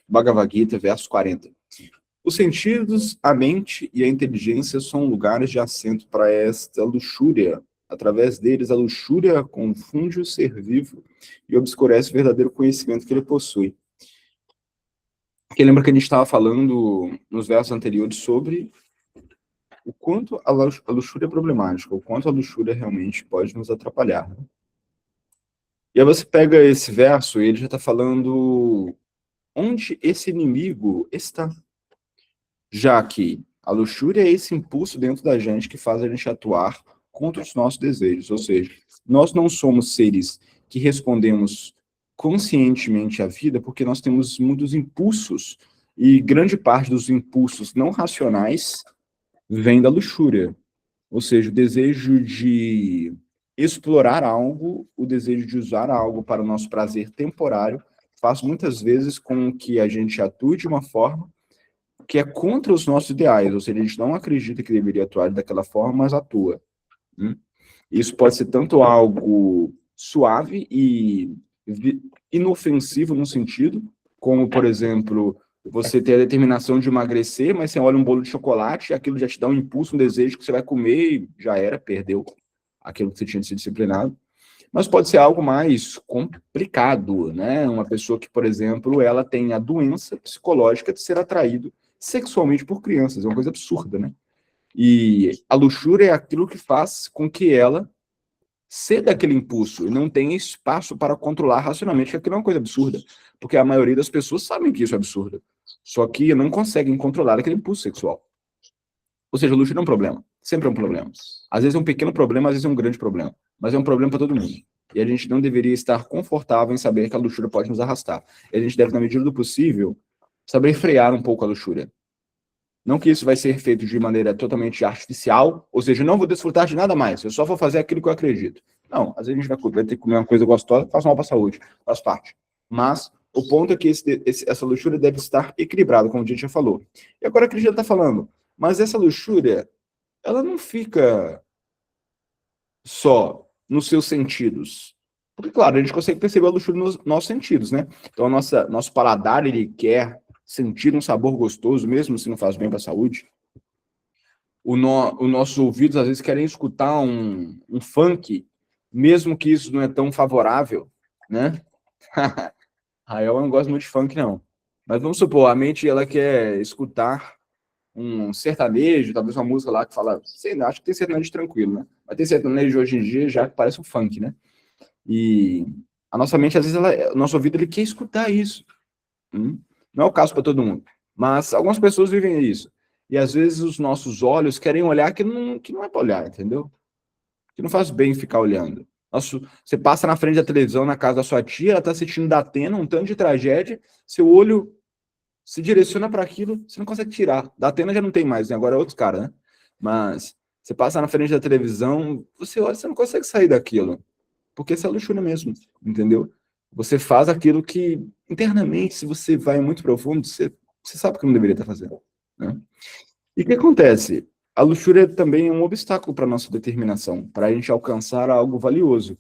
Bhagavad Gita, verso 40. Os sentidos, a mente e a inteligência são lugares de assento para esta luxúria. Através deles, a luxúria confunde o ser vivo e obscurece o verdadeiro conhecimento que ele possui. Porque lembra que a gente estava falando nos versos anteriores sobre o quanto a luxúria é problemática, o quanto a luxúria realmente pode nos atrapalhar. Né? E aí você pega esse verso e ele já está falando onde esse inimigo está. Já que a luxúria é esse impulso dentro da gente que faz a gente atuar contra os nossos desejos. Ou seja, nós não somos seres que respondemos conscientemente à vida porque nós temos muitos impulsos e grande parte dos impulsos não racionais vem da luxúria. Ou seja, o desejo de explorar algo, o desejo de usar algo para o nosso prazer temporário faz muitas vezes com que a gente atue de uma forma que é contra os nossos ideais, ou seja, a gente não acredita que deveria atuar daquela forma, mas atua. Isso pode ser tanto algo suave e inofensivo no sentido, como, por exemplo, você ter a determinação de emagrecer, mas você olha um bolo de chocolate e aquilo já te dá um impulso, um desejo que você vai comer e já era, perdeu aquilo que você tinha de ser disciplinado. Mas pode ser algo mais complicado, né? Uma pessoa que, por exemplo, ela tem a doença psicológica de ser atraído sexualmente por crianças, é uma coisa absurda, né? E a luxúria é aquilo que faz com que ela ceda aquele impulso e não tenha espaço para controlar racionalmente, que aquilo é uma coisa absurda, porque a maioria das pessoas sabem que isso é absurdo, só que não conseguem controlar aquele impulso sexual. Ou seja, a luxúria é um problema, sempre é um problema. Às vezes é um pequeno problema, às vezes é um grande problema, mas é um problema para todo mundo. E a gente não deveria estar confortável em saber que a luxúria pode nos arrastar. E a gente deve, na medida do possível, saber frear um pouco a luxúria. Não que isso vai ser feito de maneira totalmente artificial, ou seja, não vou desfrutar de nada mais, eu só vou fazer aquilo que eu acredito. Não, às vezes a gente vai ter que comer uma coisa gostosa, faz mal para a saúde, faz parte. Mas o ponto é que essa luxúria deve estar equilibrada, como a gente já falou. E agora que a gente já está falando, mas essa luxúria, ela não fica só nos seus sentidos. Porque, claro, a gente consegue perceber a luxúria nos nossos sentidos, né? Então, nosso paladar, ele quer sentir um sabor gostoso, mesmo se não faz bem para a saúde. Os nossos ouvidos, às vezes, querem escutar um funk, mesmo que isso não é tão favorável, né? Eu não gosto muito de funk, não. Mas vamos supor, a mente, ela quer escutar um sertanejo, talvez uma música lá que fala, sei lá, acho que tem sertanejo tranquilo, né? Mas tem sertanejo hoje em dia já que parece um funk, né? E a nossa mente, às vezes, o nosso ouvido, ele quer escutar isso. Não é o caso para todo mundo, mas algumas pessoas vivem isso. E às vezes os nossos olhos querem olhar que não é para olhar, entendeu? Que não faz bem ficar olhando. Você passa na frente da televisão na casa da sua tia, ela está assistindo da Atena, um tanto de tragédia, seu olho se direciona para aquilo, você não consegue tirar. Da Atena já não tem mais, né? Agora é outros caras, né? Mas você passa na frente da televisão, você olha, você não consegue sair daquilo. Porque isso é luxúria mesmo, entendeu? Você faz aquilo que, internamente, se você vai muito profundo, você sabe que não deveria estar fazendo. Né? E o que acontece? A luxúria também é um obstáculo para a nossa determinação, para a gente alcançar algo valioso.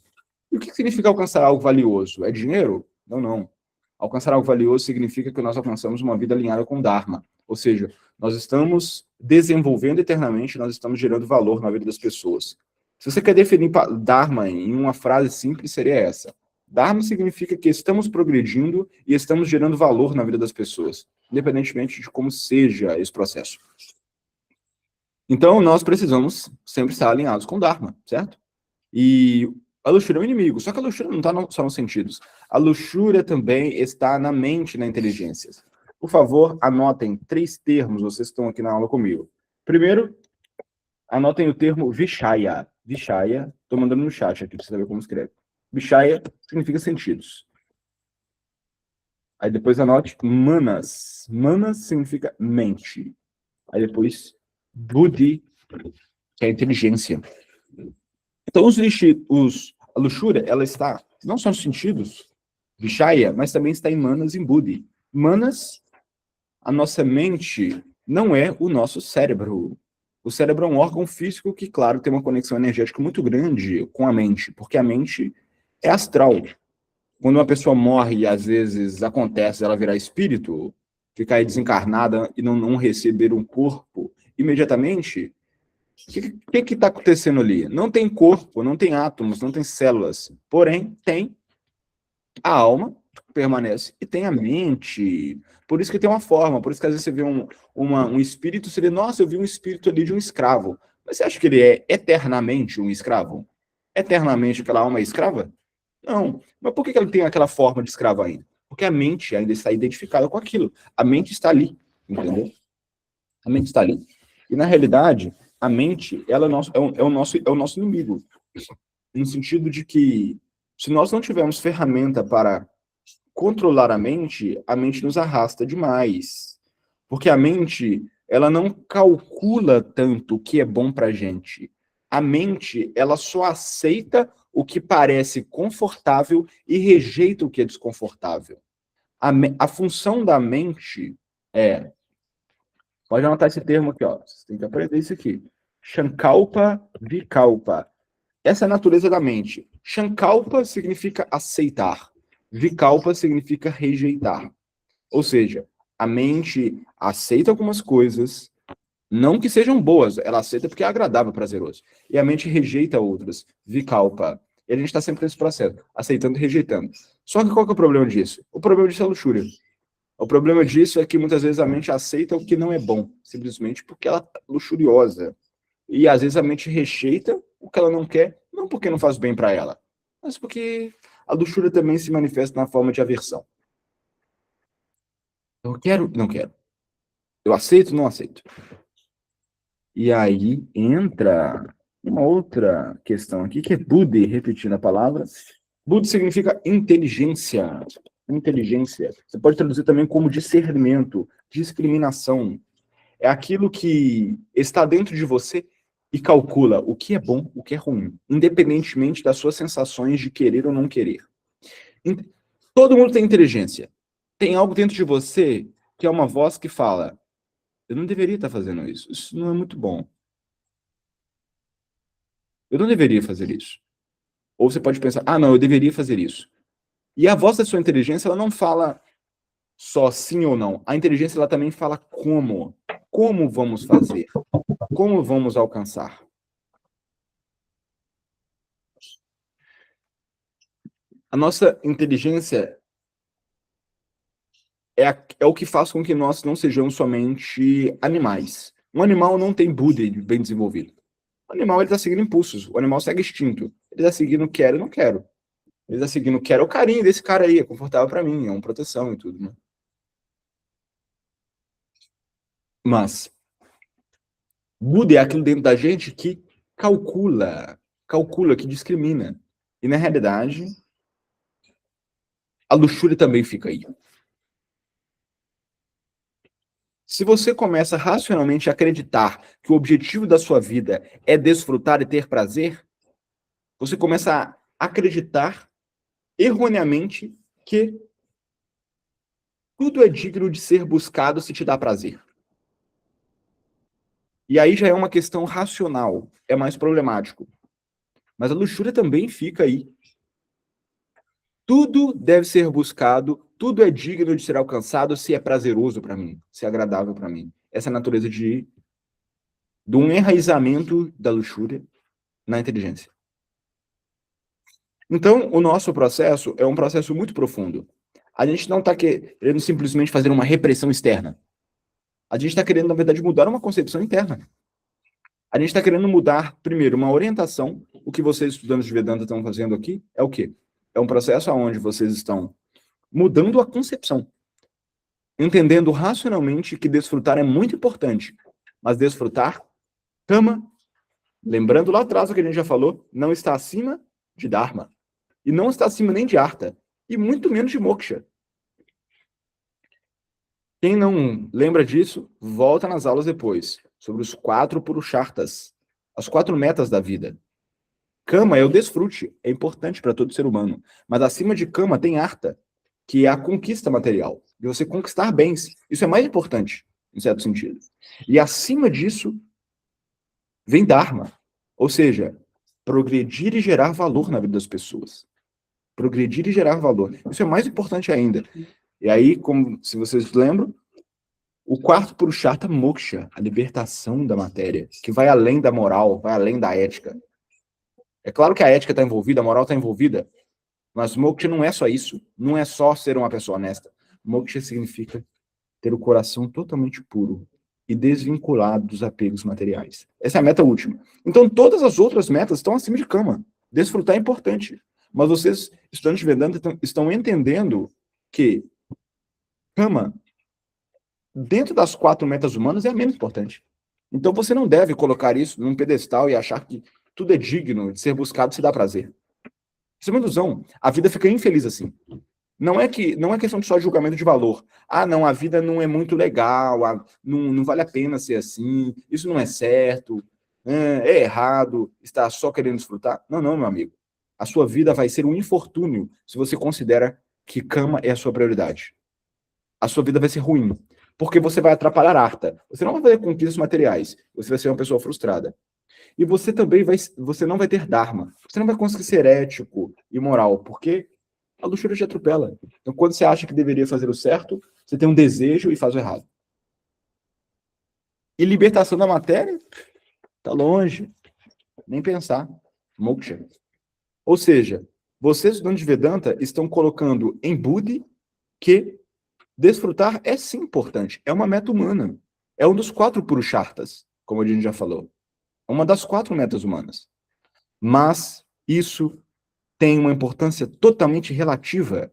E o que significa alcançar algo valioso? É dinheiro? Não, não. Alcançar algo valioso significa que nós alcançamos uma vida alinhada com o Dharma. Ou seja, nós estamos desenvolvendo eternamente, nós estamos gerando valor na vida das pessoas. Se você quer definir Dharma em uma frase simples, seria essa. Dharma significa que estamos progredindo e estamos gerando valor na vida das pessoas, independentemente de como seja esse processo. Então, nós precisamos sempre estar alinhados com o Dharma, certo? E a luxúria é um inimigo, só que a luxúria não está só nos sentidos. A luxúria também está na mente e na inteligência. Por favor, anotem 3 termos, vocês estão aqui na aula comigo. Primeiro, anotem o termo Vishaya. Vishaya, estou mandando no chat aqui para você saber como escreve. Vishaya significa sentidos. Aí depois anote Manas. Manas significa mente. Aí depois Buddhi, que é inteligência. Então, a luxúria, ela está não só nos sentidos, Vishaya, mas também está em Manas e em Buddhi. Manas, a nossa mente, não é o nosso cérebro. O cérebro é um órgão físico que, claro, tem uma conexão energética muito grande com a mente, porque a mente é astral. Quando uma pessoa morre e às vezes acontece ela virar espírito, ficar aí desencarnada e não receber um corpo imediatamente, o que está acontecendo ali? Não tem corpo, não tem átomos, não tem células. Porém, tem a alma, que permanece, e tem a mente. Por isso que tem uma forma, por isso que às vezes você vê um espírito, você vê, nossa, eu vi um espírito ali de um escravo. Mas você acha que ele é eternamente um escravo? Eternamente aquela alma é escrava? Não. Mas por que ele tem aquela forma de escravo ainda? Porque a mente ainda está identificada com aquilo. A mente está ali, entendeu? A mente está ali. E na realidade, a mente, ela é o nosso inimigo. No sentido de que, se nós não tivermos ferramenta para controlar a mente nos arrasta demais. Porque a mente, ela não calcula tanto o que é bom pra gente. A mente, ela só aceita o que parece confortável e rejeita o que é desconfortável. A função da mente é, pode anotar esse termo aqui, ó. Você tem que aprender isso aqui. Shankalpa Vikalpa. Essa é a natureza da mente. Shankalpa significa aceitar. Vikalpa significa rejeitar. Ou seja, a mente aceita algumas coisas, não que sejam boas, ela aceita porque é agradável, prazeroso. E a mente rejeita outras. Vikalpa. E a gente está sempre nesse processo, aceitando e rejeitando. Só que qual que é o problema disso? O problema disso é a luxúria. O problema disso é que muitas vezes a mente aceita o que não é bom, simplesmente porque ela está luxuriosa. E às vezes a mente rejeita o que ela não quer, não porque não faz bem para ela, mas porque a luxúria também se manifesta na forma de aversão. Eu quero, não quero. Eu aceito, não aceito. E aí entra uma outra questão aqui, que é Buddhi, repetindo a palavra. Buddhi significa inteligência. Inteligência. Você pode traduzir também como discernimento, discriminação. É aquilo que está dentro de você e calcula o que é bom, o que é ruim, independentemente das suas sensações de querer ou não querer. Todo mundo tem inteligência. Tem algo dentro de você que é uma voz que fala: eu não deveria estar fazendo isso. Isso não é muito bom. Eu não deveria fazer isso. Ou você pode pensar: ah, não, eu deveria fazer isso. E a voz da sua inteligência, ela não fala só sim ou não. A inteligência, ela também fala como. Como vamos fazer? Como vamos alcançar? A nossa inteligência é o que faz com que nós não sejamos somente animais. Um animal não tem Buddha bem desenvolvido. O animal está seguindo impulsos. O animal segue instinto. Ele está seguindo quero e não quero. Ele está seguindo quero o carinho desse cara aí. É confortável para mim. É uma proteção e tudo, né? Mas Buda é aquilo dentro da gente que calcula, que discrimina. E na realidade, a luxúria também fica aí. Se você começa racionalmente a acreditar que o objetivo da sua vida é desfrutar e ter prazer, você começa a acreditar erroneamente que tudo é digno de ser buscado se te dá prazer. E aí já é uma questão racional, é mais problemático. Mas a luxúria também fica aí. Tudo deve ser buscado, tudo é digno de ser alcançado se é prazeroso para mim, se é agradável para mim. Essa é a natureza de um enraizamento da luxúria na inteligência. Então, o nosso processo é um processo muito profundo. A gente não está querendo simplesmente fazer uma repressão externa. A gente está querendo, na verdade, mudar uma concepção interna. A gente está querendo mudar, primeiro, uma orientação. O que vocês, estudantes de Vedanta, estão fazendo aqui é o quê? É um processo onde vocês estão mudando a concepção. Entendendo racionalmente que desfrutar é muito importante. Mas desfrutar, kama, lembrando lá atrás o que a gente já falou, não está acima de Dharma. E não está acima nem de Artha. E muito menos de Moksha. Quem não lembra disso, volta nas aulas depois. Sobre os 4 Purusharthas. As 4 metas da vida. Kama é o desfrute. É importante para todo ser humano. Mas acima de Kama tem Artha, que é a conquista material. De você conquistar bens. Isso é mais importante, em certo sentido. E acima disso, vem Dharma. Ou seja, progredir e gerar valor na vida das pessoas. progredir e gerar valor. Isso é mais importante ainda. E aí, como se vocês lembram, o quarto Purushartha Moksha, a libertação da matéria, que vai além da moral, vai além da ética. É claro que a ética está envolvida, a moral está envolvida, mas Moksha não é só isso. Não é só ser uma pessoa honesta. Moksha significa ter o coração totalmente puro e desvinculado dos apegos materiais. Essa é a meta última. Então, todas as outras metas estão acima de Kama. Desfrutar é importante. Mas vocês, estudantes de Vedanta, estão entendendo que Kama, dentro das 4 metas humanas, é a menos importante. Então, você não deve colocar isso num pedestal e achar que tudo é digno de ser buscado se dá prazer. Isso é uma ilusão. A vida fica infeliz assim. Não é questão de só julgamento de valor. Ah, não, a vida não é muito legal, não vale a pena ser assim, isso não é certo, é errado, está só querendo desfrutar. Não, não, meu amigo. A sua vida vai ser um infortúnio se você considera que cama é a sua prioridade. A sua vida vai ser ruim, porque você vai atrapalhar a arta. Você não vai fazer conquistas materiais, você vai ser uma pessoa frustrada. E você também você não vai ter dharma. Você não vai conseguir ser ético e moral, porque a luxúria te atropela. Então, quando você acha que deveria fazer o certo, você tem um desejo e faz o errado. E libertação da matéria? Tá longe. Nem pensar. Moksha. Ou seja, vocês, estudantes de Vedanta, estão colocando em Buddhi que desfrutar é sim importante. É uma meta humana. É um dos 4 Purusharthas, como a gente já falou. É uma das 4 metas humanas. Mas isso tem uma importância totalmente relativa.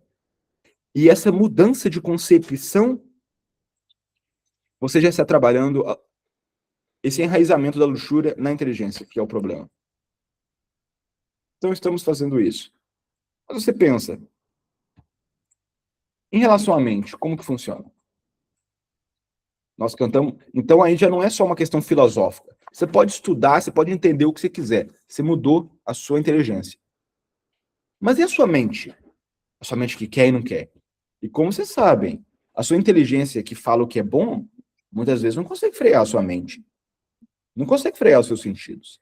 E essa mudança de concepção, você já está trabalhando esse enraizamento da luxúria na inteligência, que é o problema. Então, estamos fazendo isso. Mas você pensa, em relação à mente, como que funciona? Nós cantamos... Então, aí já não é só uma questão filosófica. Você pode estudar, você pode entender o que você quiser. Você mudou a sua inteligência. Mas e a sua mente? A sua mente que quer e não quer. E como vocês sabem, a sua inteligência que fala o que é bom, muitas vezes não consegue frear a sua mente. Não consegue frear os seus sentidos.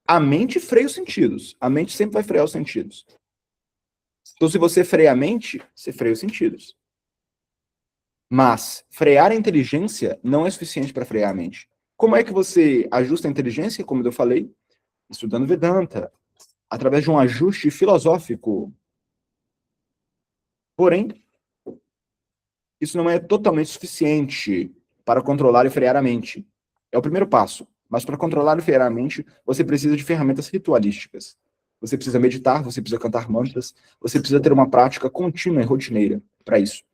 A mente freia os sentidos. A mente sempre vai frear os sentidos. Então, se você freia a mente, você freia os sentidos. Mas frear a inteligência não é suficiente para frear a mente. Como é que você ajusta a inteligência? Como eu falei, estudando Vedanta, através de um ajuste filosófico. Porém, isso não é totalmente suficiente para controlar e frear a mente. É o primeiro passo. Mas para controlar e frear a mente, você precisa de ferramentas ritualísticas. Você precisa meditar, você precisa cantar mantras, você precisa ter uma prática contínua e rotineira para isso.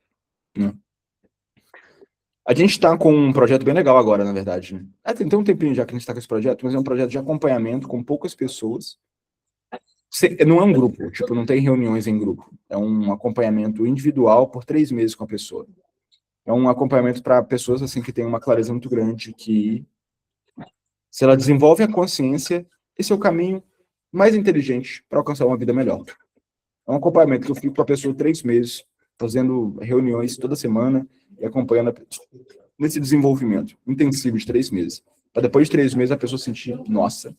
Né? A gente está com um projeto bem legal agora, na verdade. Né? Tem um tempinho já que a gente está com esse projeto, mas é um projeto de acompanhamento com poucas pessoas. Não é um grupo, tipo, não tem reuniões em grupo. É um acompanhamento individual por 3 meses com a pessoa. É um acompanhamento para pessoas assim que têm uma clareza muito grande, que se ela desenvolve a consciência, esse é o caminho mais inteligente para alcançar uma vida melhor. É um acompanhamento que eu fico com a pessoa 3 meses, fazendo reuniões toda semana e acompanhando nesse desenvolvimento intensivo de 3 meses. Para depois de 3 meses a pessoa sentir, nossa,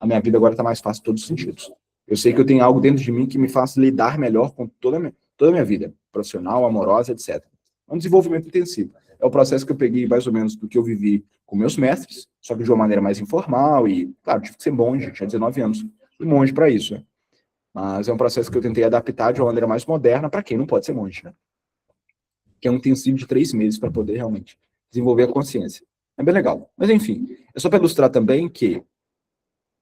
a minha vida agora está mais fácil em todos os sentidos. Eu sei que eu tenho algo dentro de mim que me faz lidar melhor com toda a minha vida, profissional, amorosa, etc. É um desenvolvimento intensivo. É o processo que eu peguei mais ou menos do que eu vivi com meus mestres, só que de uma maneira mais informal e, claro, tive que ser monge, tinha 19 anos, e monge para isso, né? Mas é um processo que eu tentei adaptar de uma maneira mais moderna para quem não pode ser monge, né? Que é um intensivo de 3 meses para poder realmente desenvolver a consciência. É bem legal. Mas, enfim, é só para ilustrar também que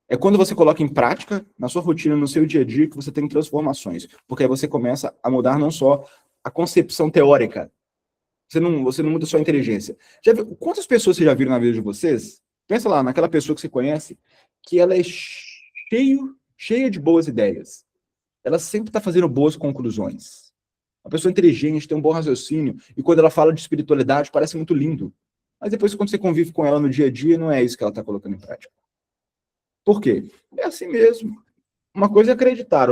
é quando você coloca em prática, na sua rotina, no seu dia a dia, que você tem transformações. Porque aí você começa a mudar não só a concepção teórica. Você não muda só a inteligência. Quantas pessoas vocês já viram na vida de vocês? Pensa lá, naquela pessoa que você conhece, que ela é cheia de boas ideias. Ela sempre está fazendo boas conclusões. Uma pessoa inteligente, tem um bom raciocínio, e quando ela fala de espiritualidade, parece muito lindo. Mas depois, quando você convive com ela no dia a dia, não é isso que ela está colocando em prática. Por quê? É assim mesmo. Uma coisa é acreditar,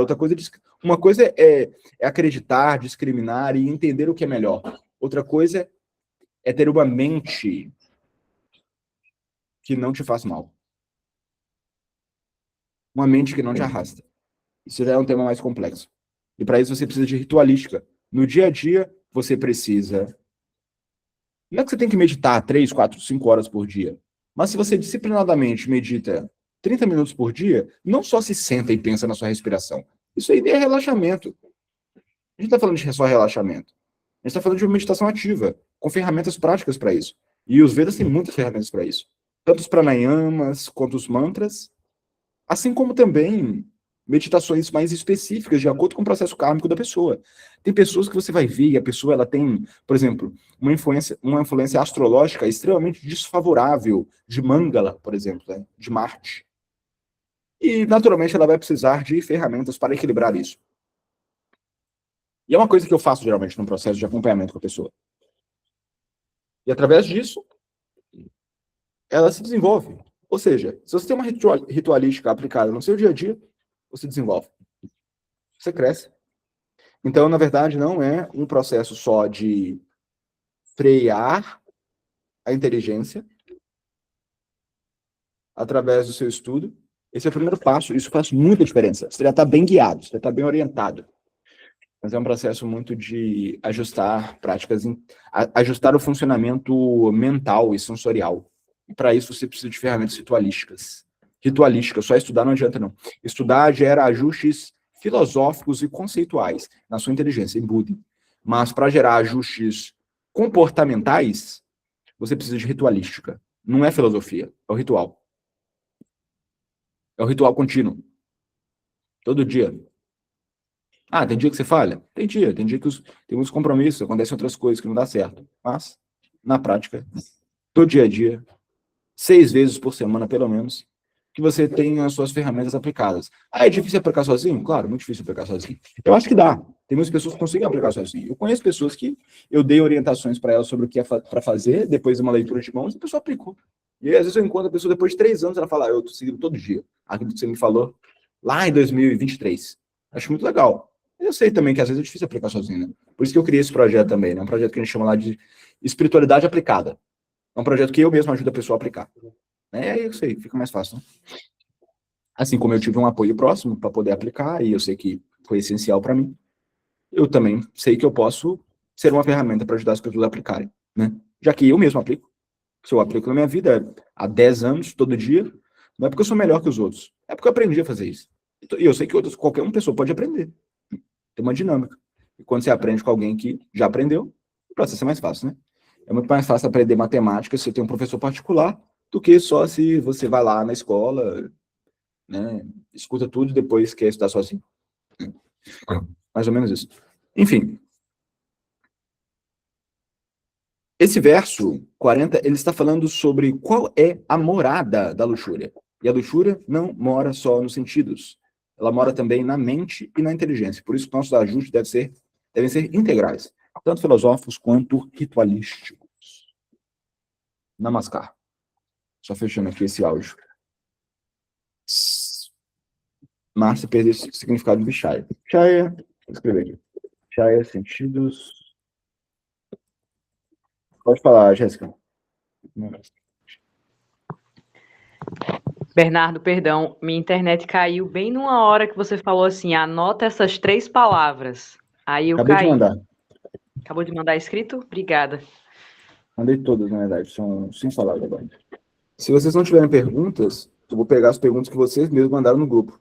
uma coisa é acreditar, discriminar e entender o que é melhor. Outra coisa é ter uma mente que não te faz mal. Uma mente que não te arrasta. Isso já é um tema mais complexo. E para isso você precisa de ritualística. No dia a dia, você precisa. Não é que você tem que meditar 3, 4, 5 horas por dia. Mas se você disciplinadamente medita 30 minutos por dia, não só se senta e pensa na sua respiração. Isso aí é relaxamento. A gente está falando de só relaxamento. A gente está falando de uma meditação ativa, com ferramentas práticas para isso. E os Vedas têm muitas ferramentas para isso. Tanto os pranayamas, quanto os mantras, assim como também meditações mais específicas, de acordo com o processo kármico da pessoa. Tem pessoas que você vai ver e a pessoa ela tem, por exemplo, uma influência astrológica extremamente desfavorável de Mangala, por exemplo, né? De Marte. E, naturalmente, ela vai precisar de ferramentas para equilibrar isso. E é uma coisa que eu faço, geralmente, no processo de acompanhamento com a pessoa. E, através disso, ela se desenvolve. Ou seja, se você tem uma ritualística aplicada no seu dia a dia, você desenvolve. Você cresce. Então, na verdade, não é um processo só de frear a inteligência através do seu estudo. Esse é o primeiro passo. Isso faz muita diferença. Você já está bem guiado, você já está bem orientado. Mas é um processo muito de ajustar práticas, ajustar o funcionamento mental e sensorial. E para isso você precisa de ferramentas ritualísticas. Ritualística, só estudar não adianta não. Estudar gera ajustes filosóficos e conceituais na sua inteligência, em Buda. Mas para gerar ajustes comportamentais, você precisa de ritualística. Não é filosofia, é o ritual. É o ritual contínuo. Todo dia. Ah, tem dia que você falha? Tem dia que tem muitos compromissos, acontecem outras coisas que não dá certo. Mas, na prática, do dia a dia, 6 vezes por semana, pelo menos, que você tem as suas ferramentas aplicadas. Ah, é difícil aplicar sozinho? Claro, muito difícil aplicar sozinho. Eu acho que dá. Tem muitas pessoas que conseguem aplicar sozinho. Eu conheço pessoas que eu dei orientações para elas sobre o que é para fazer, depois de uma leitura de mãos, e a pessoa aplicou. E às vezes eu encontro a pessoa depois de 3 anos, ela fala, eu estou seguindo todo dia aquilo que você me falou lá em 2023. Acho muito legal. Eu sei também que às vezes é difícil aplicar sozinho, né? Por isso que eu criei esse projeto também, né? Um projeto que a gente chama lá de espiritualidade aplicada. É um projeto que eu mesmo ajudo a pessoa a aplicar. É isso aí, fica mais fácil, né? Assim como eu tive um apoio próximo para poder aplicar, e eu sei que foi essencial para mim, eu também sei que eu posso ser uma ferramenta para ajudar as pessoas a aplicarem, né? Já que eu mesmo aplico. Se eu aplico na minha vida há 10 anos, todo dia, não é porque eu sou melhor que os outros, é porque eu aprendi a fazer isso. E eu sei que qualquer uma pessoa pode aprender. Tem uma dinâmica. E quando você aprende com alguém que já aprendeu, o processo é mais fácil, né? É muito mais fácil aprender matemática se você tem um professor particular do que só se você vai lá na escola, né, escuta tudo e depois quer estudar sozinho. Mais ou menos isso. Enfim. Esse verso 40, ele está falando sobre qual é a morada da luxúria. E a luxúria não mora só nos sentidos. Ela mora também na mente e na inteligência. Por isso que nossos ajustes devem ser integrais, tanto filosóficos quanto ritualísticos. Namaskar. Só fechando aqui esse áudio. Márcia perdeu o significado de Vishaya. Vishaya, vou escrever aqui. Vishaya, sentidos. Pode falar, Jéssica. Bernardo, perdão, minha internet caiu bem numa hora que você falou assim, anota essas 3 palavras. Aí eu Acabei de caí. mandar. Acabou de mandar escrito? Obrigada. Mandei todas, na verdade. São 5 palavras agora. Se vocês não tiverem perguntas, eu vou pegar as perguntas que vocês mesmos mandaram no grupo.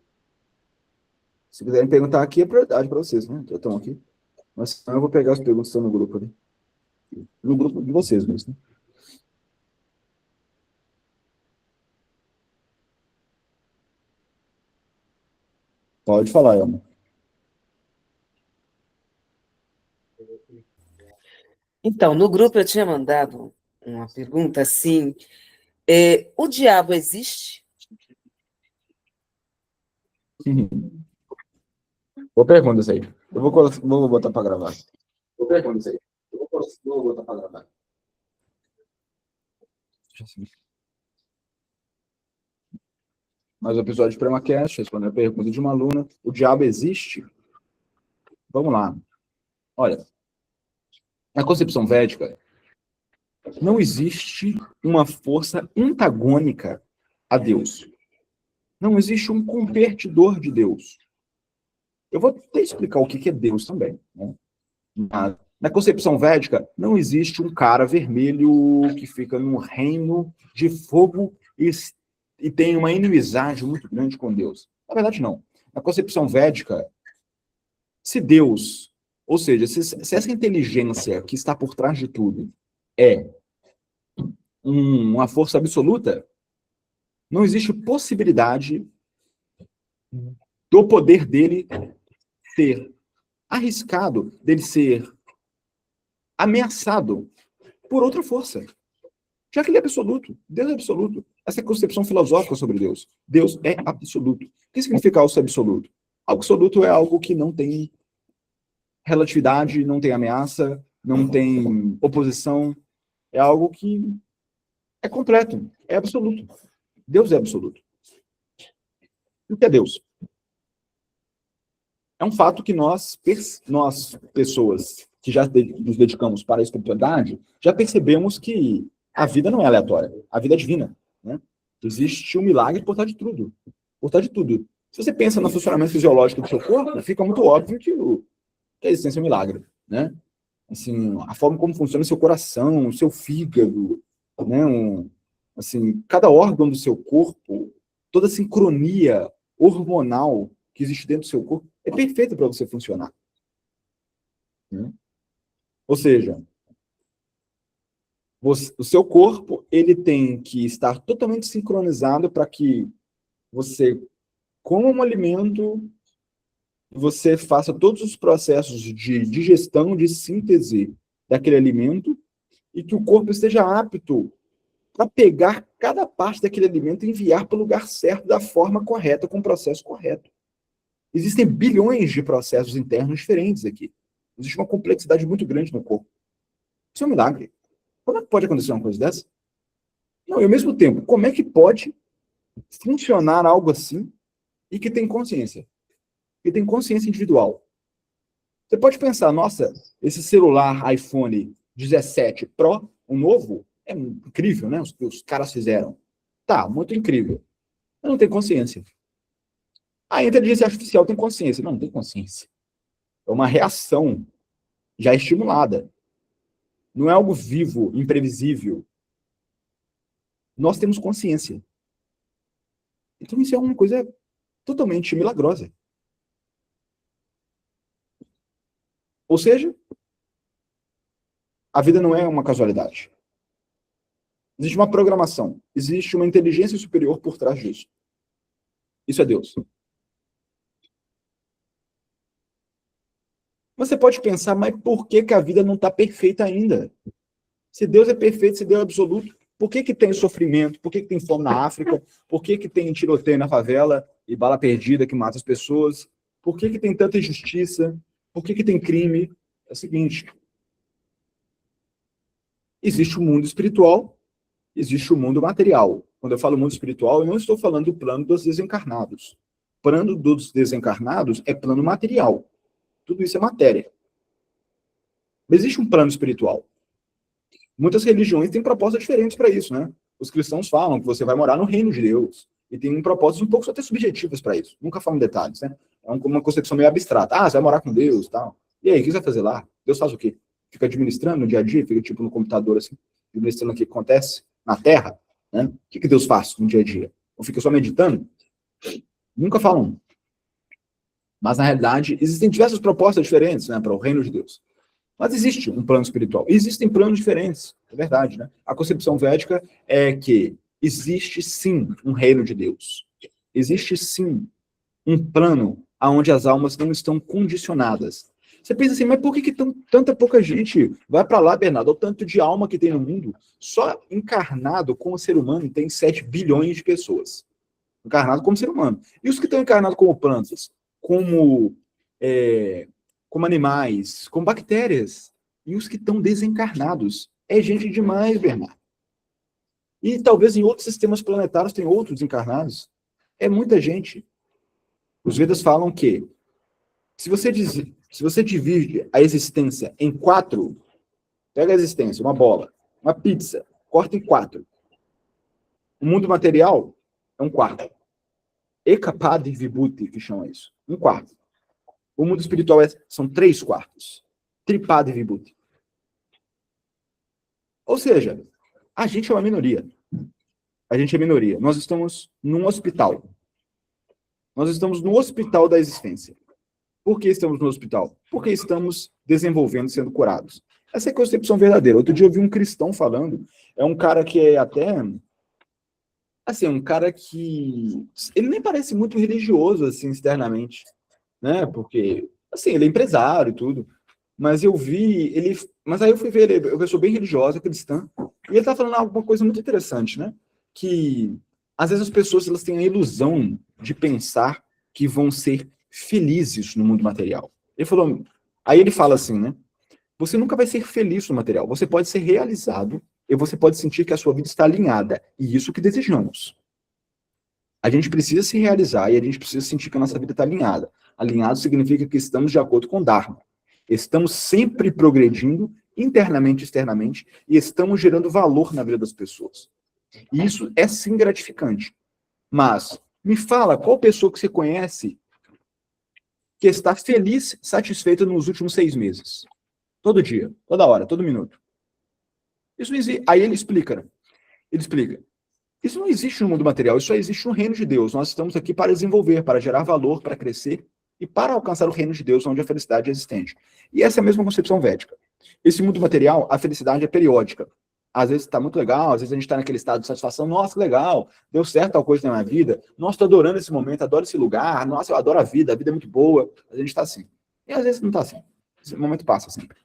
Se quiserem perguntar aqui, é prioridade para vocês, né? Já estão aqui. Mas senão eu vou pegar as perguntas que estão no grupo ali. No grupo de vocês mesmo, né? Pode falar, Elma. Então, no grupo eu tinha mandado uma pergunta assim, o diabo existe? Boa pergunta isso aí. Eu vou botar para gravar. Boa pergunta isso aí. Vou botar para gravar. Mais um episódio de PremaCast, respondendo a pergunta de uma aluna. O diabo existe? Vamos lá. Olha, na concepção védica, não existe uma força antagônica a Deus. Não existe um convertidor de Deus. Eu vou até explicar o que é Deus também, né? Na concepção védica, não existe um cara vermelho que fica num reino de fogo e tem uma inimizade muito grande com Deus. Na verdade, não. Na concepção védica, se Deus, ou seja, se essa inteligência que está por trás de tudo é uma força absoluta, não existe possibilidade do poder dele ser arriscado, dele ser ameaçado por outra força. Já que ele é absoluto, Deus é absoluto. Essa é a concepção filosófica sobre Deus. Deus é absoluto. O que significa algo absoluto? Algo absoluto é algo que não tem relatividade, não tem ameaça, não tem oposição. É algo que é completo, é absoluto. Deus é absoluto. E o que é Deus? É um fato que nós pessoas que já nos dedicamos para a espiritualidade, já percebemos que a vida não é aleatória, a vida é divina, né? Existe um milagre por trás de tudo. Por trás de tudo. Se você pensa no funcionamento fisiológico do seu corpo, fica muito óbvio que a existência é um milagre, né? Assim, a forma como funciona o seu coração, o seu fígado, né? Assim, cada órgão do seu corpo, toda a sincronia hormonal que existe dentro do seu corpo é perfeita para você funcionar. Né? Ou seja, o seu corpo ele tem que estar totalmente sincronizado para que você coma um alimento, você faça todos os processos de digestão, de síntese daquele alimento e que o corpo esteja apto para pegar cada parte daquele alimento e enviar para o lugar certo, da forma correta, com o processo correto. Existem bilhões de processos internos diferentes aqui. Existe uma complexidade muito grande no corpo. Isso é um milagre. Como é que pode acontecer uma coisa dessa? Não, e ao mesmo tempo, como é que pode funcionar algo assim e que tem consciência? Que tem consciência individual. Você pode pensar, nossa, esse celular iPhone 17 Pro, o novo, é incrível, né? Os caras fizeram. Tá, muito incrível. Mas não tem consciência. A inteligência artificial tem consciência. Não tem consciência. É uma reação já estimulada. Não é algo vivo, imprevisível. Nós temos consciência. Então isso é uma coisa totalmente milagrosa. Ou seja, a vida não é uma casualidade. Existe uma programação. Existe uma inteligência superior por trás disso. Isso é Deus. Você pode pensar, mas por que a vida não está perfeita ainda? Se Deus é perfeito, se Deus é absoluto, por que tem sofrimento? Por que tem fome na África? Por que tem tiroteio na favela e bala perdida que mata as pessoas? Por que tem tanta injustiça? Por que tem crime? É o seguinte, existe o mundo espiritual, existe o mundo material. Quando eu falo mundo espiritual, eu não estou falando do plano dos desencarnados. O plano dos desencarnados é plano material. Tudo isso é matéria. Mas existe um plano espiritual. Muitas religiões têm propostas diferentes para isso, né? Os cristãos falam que você vai morar no reino de Deus. E tem propostas um pouco até subjetivas para isso. Nunca falam detalhes, né? É uma concepção meio abstrata. Ah, você vai morar com Deus e tal. E aí, o que você vai fazer lá? Deus faz o quê? Fica administrando no dia a dia? Fica tipo no computador assim, administrando o que acontece na Terra? Né? O que Deus faz no dia a dia? Ou fica só meditando? Nunca falam. Mas, na realidade, existem diversas propostas diferentes, né, para o reino de Deus. Mas existe um plano espiritual. Existem planos diferentes, é verdade, né? A concepção védica é que existe, sim, um reino de Deus. Existe, sim, um plano onde as almas não estão condicionadas. Você pensa assim, mas por que tanta pouca gente vai para lá, Bernardo? O tanto de alma que tem no mundo. Só encarnado como ser humano tem 7 bilhões de pessoas. Encarnado como ser humano. E os que estão encarnados como plantas? Como animais, como bactérias. E os que estão desencarnados. É gente demais, Bernardo. E talvez em outros sistemas planetários tem outros desencarnados. É muita gente. Os Vedas falam que se você divide a existência em 4, pega a existência, uma bola, uma pizza, corta em 4. O mundo material é 1/4. Ekapad Vibhuti, que chama isso. 1/4. O mundo espiritual são 3/4. Tripado e vibhuti. Ou seja, a gente é uma minoria. A gente é minoria. Nós estamos num hospital. Nós estamos no hospital da existência. Por que estamos no hospital? Porque estamos desenvolvendo, sendo curados. Essa é a concepção verdadeira. Outro dia eu vi um cristão falando, é um cara que é até, assim, um cara que, ele nem parece muito religioso, assim, externamente, né? Porque, assim, ele é empresário e tudo, mas eu vi, mas aí eu fui ver, ele é uma pessoa bem religiosa, cristã, e ele tá falando alguma coisa muito interessante, né? Que, às vezes as pessoas, elas têm a ilusão de pensar que vão ser felizes no mundo material. Ele falou, aí ele fala assim, né? Você nunca vai ser feliz no material. Você pode ser realizado e você pode sentir que a sua vida está alinhada. E isso que desejamos. A gente precisa se realizar e a gente precisa sentir que a nossa vida está alinhada. Alinhado significa que estamos de acordo com o Dharma. Estamos sempre progredindo internamente e externamente e estamos gerando valor na vida das pessoas. E isso é sim gratificante. Mas me fala qual pessoa que você conhece que está feliz, satisfeita nos últimos 6 meses. Todo dia, toda hora, todo minuto. Isso não existe. Aí ele explica, né? Ele explica. Isso não existe no mundo material, isso só existe no reino de Deus. Nós estamos aqui para desenvolver, para gerar valor, para crescer e para alcançar o reino de Deus, onde a felicidade é existente. E essa é a mesma concepção védica. Esse mundo material, a felicidade é periódica. Às vezes está muito legal, às vezes a gente está naquele estado de satisfação, nossa, que legal, deu certo tal coisa na minha vida, nossa, estou adorando esse momento, adoro esse lugar, nossa, eu adoro a vida é muito boa. A gente está assim. E às vezes não está assim. Esse momento passa sempre.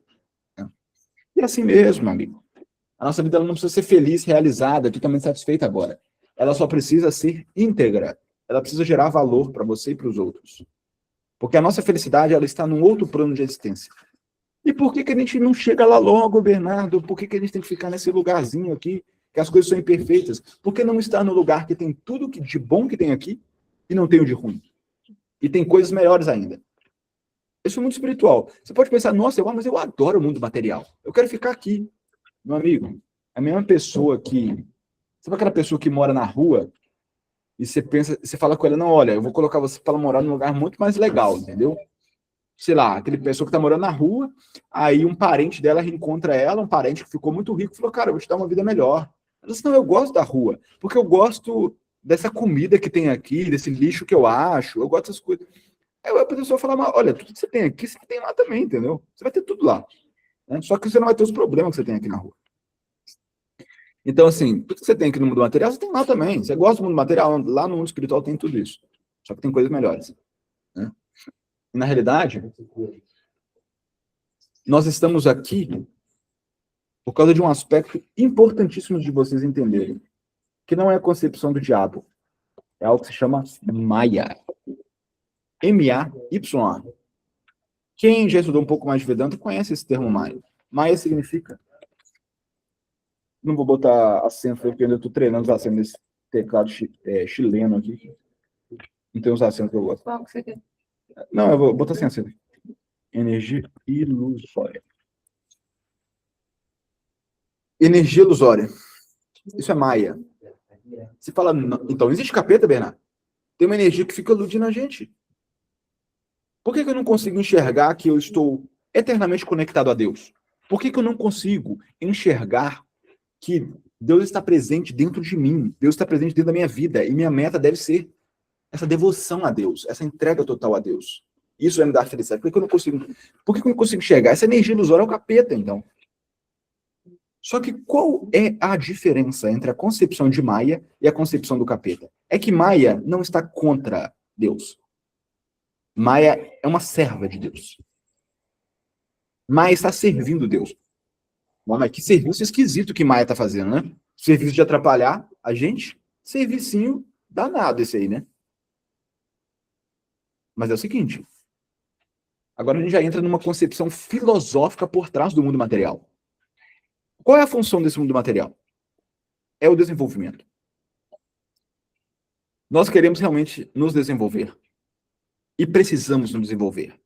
E assim mesmo, amigo. A nossa vida ela não precisa ser feliz, realizada, totalmente satisfeita agora. Ela só precisa ser íntegra. Ela precisa gerar valor para você e para os outros. Porque a nossa felicidade ela está num outro plano de existência. E por que a gente não chega lá logo, Bernardo? Por que a gente tem que ficar nesse lugarzinho aqui, que as coisas são imperfeitas? Por que não estar no lugar que tem tudo de bom que tem aqui e não tem o de ruim? E tem coisas melhores ainda. Isso é muito espiritual. Você pode pensar, nossa, mas eu adoro o mundo material. Eu quero ficar aqui. Meu amigo, a mesma pessoa que... Sabe aquela pessoa que mora na rua e você pensa, você fala com ela, não, olha, eu vou colocar você para morar num lugar muito mais legal, entendeu? Sei lá, aquele pessoa que tá morando na rua, aí um parente dela reencontra ela, um parente que ficou muito rico, falou, cara, eu vou te dar uma vida melhor. Ela disse, não, eu gosto da rua, porque eu gosto dessa comida que tem aqui, desse lixo que eu acho, eu gosto dessas coisas. Aí a pessoa fala, mas, olha, tudo que você tem aqui, você tem lá também, entendeu? Você vai ter tudo lá. Né? Só que você não vai ter os problemas que você tem aqui na rua. Então, assim, tudo que você tem aqui no mundo material, você tem lá também. Você gosta do mundo material, lá no mundo espiritual tem tudo isso. Só que tem coisas melhores. Né? E, na realidade, nós estamos aqui por causa de um aspecto importantíssimo de vocês entenderem, que não é a concepção do diabo. É algo que se chama Maya. M-A-Y-A. Quem já estudou um pouco mais de Vedanta conhece esse termo Maya. Maya significa... Não vou botar acento, porque eu estou treinando os acentos nesse teclado chileno aqui. Não tem os acentos que eu gosto. Qual que você quer? Não, eu vou botar sem acento. Energia ilusória. Energia ilusória. Isso é Maia. Você fala, então existe capeta, Bernardo? Tem uma energia que fica iludindo a gente. Por que eu não consigo enxergar que eu estou eternamente conectado a Deus? Por que eu não consigo enxergar que Deus está presente dentro de mim? Deus está presente dentro da minha vida. E minha meta deve ser essa devoção a Deus, essa entrega total a Deus. Isso vai me dar felicidade. Por que eu não consigo enxergar? Essa energia ilusória é o capeta, então. Só que qual é a diferença entre a concepção de Maia e a concepção do capeta? É que Maia não está contra Deus. Maia é uma serva de Deus. Maia está servindo Deus. Mas que serviço esquisito que Maia está fazendo, né? Serviço de atrapalhar a gente? Servicinho danado esse aí, né? Mas é o seguinte. Agora a gente já entra numa concepção filosófica por trás do mundo material. Qual é a função desse mundo material? É o desenvolvimento. Nós queremos realmente nos desenvolver. E precisamos nos desenvolver.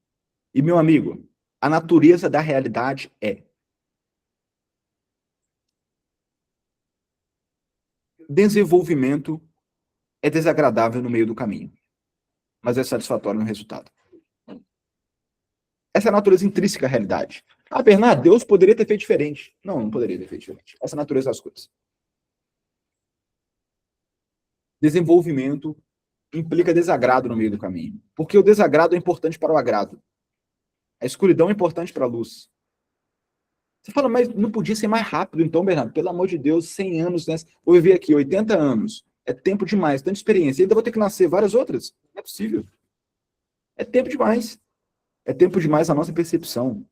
E, meu amigo, a natureza da realidade é desenvolvimento é desagradável no meio do caminho, mas é satisfatório no resultado. Essa é a natureza intrínseca da realidade. Ah, Bernardo, Deus poderia ter feito diferente. Não, não poderia ter feito diferente. Essa é a natureza das coisas. Desenvolvimento implica desagrado no meio do caminho. Porque o desagrado é importante para o agrado. A escuridão é importante para a luz. Você fala, mas não podia ser mais rápido, então, Bernardo? Pelo amor de Deus, 100 anos, né? Vou viver aqui 80 anos. É tempo demais, tanta experiência. E ainda vou ter que nascer várias outras? Não é possível. É tempo demais. É tempo demais a nossa percepção.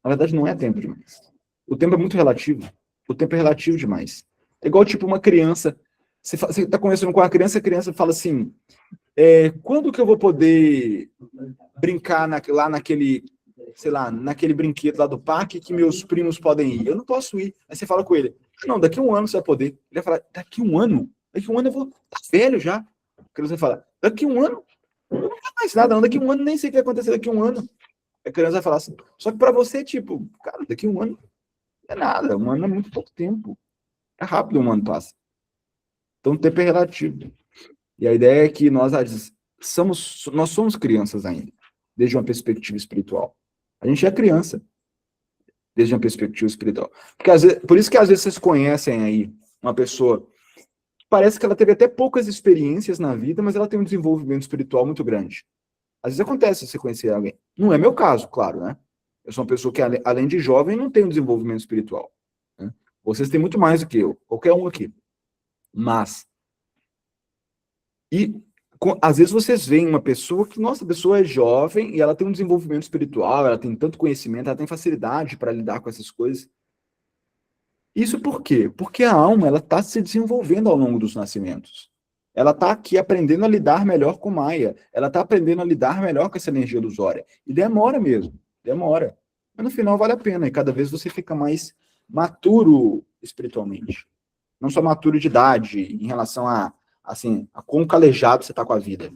Na verdade, não é tempo demais. O tempo é muito relativo. O tempo é relativo demais. É igual, tipo, uma criança. Você está conversando com a criança fala assim, quando que eu vou poder brincar lá naquele, sei lá, naquele brinquedo lá do parque que meus primos podem ir? Eu não posso ir. Aí você fala com ele, não, daqui a um ano você vai poder. Ele vai falar, daqui a um ano? Daqui a um ano eu vou estar velho já. A criança vai falar, daqui a um ano? Eu não quero mais nada, não. Daqui a um ano nem sei o que vai acontecer daqui a um ano. A criança vai falar assim, só que para você, tipo, cara, daqui a um ano não é nada. Um ano é muito pouco tempo. É rápido um ano passa. Então o tempo é relativo. E a ideia é que nós somos crianças ainda, desde uma perspectiva espiritual. A gente é criança, desde uma perspectiva espiritual. Por isso que às vezes vocês conhecem aí uma pessoa que parece que ela teve até poucas experiências na vida, mas ela tem um desenvolvimento espiritual muito grande. Às vezes acontece você conhecer alguém. Não é meu caso, claro, né? Eu sou uma pessoa que, além de jovem, não tem um desenvolvimento espiritual. Né? Vocês têm muito mais do que eu, qualquer um aqui. Mas, às vezes vocês veem uma pessoa que, nossa, a pessoa é jovem e ela tem um desenvolvimento espiritual, ela tem tanto conhecimento, ela tem facilidade para lidar com essas coisas. Isso por quê? Porque a alma, ela está se desenvolvendo ao longo dos nascimentos. Ela está aqui aprendendo a lidar melhor com Maia. Ela está aprendendo a lidar melhor com essa energia ilusória. E demora mesmo, demora. Mas no final vale a pena. E cada vez você fica mais maturo espiritualmente. Não só maturo de idade, em relação a quão calejado você está com a vida.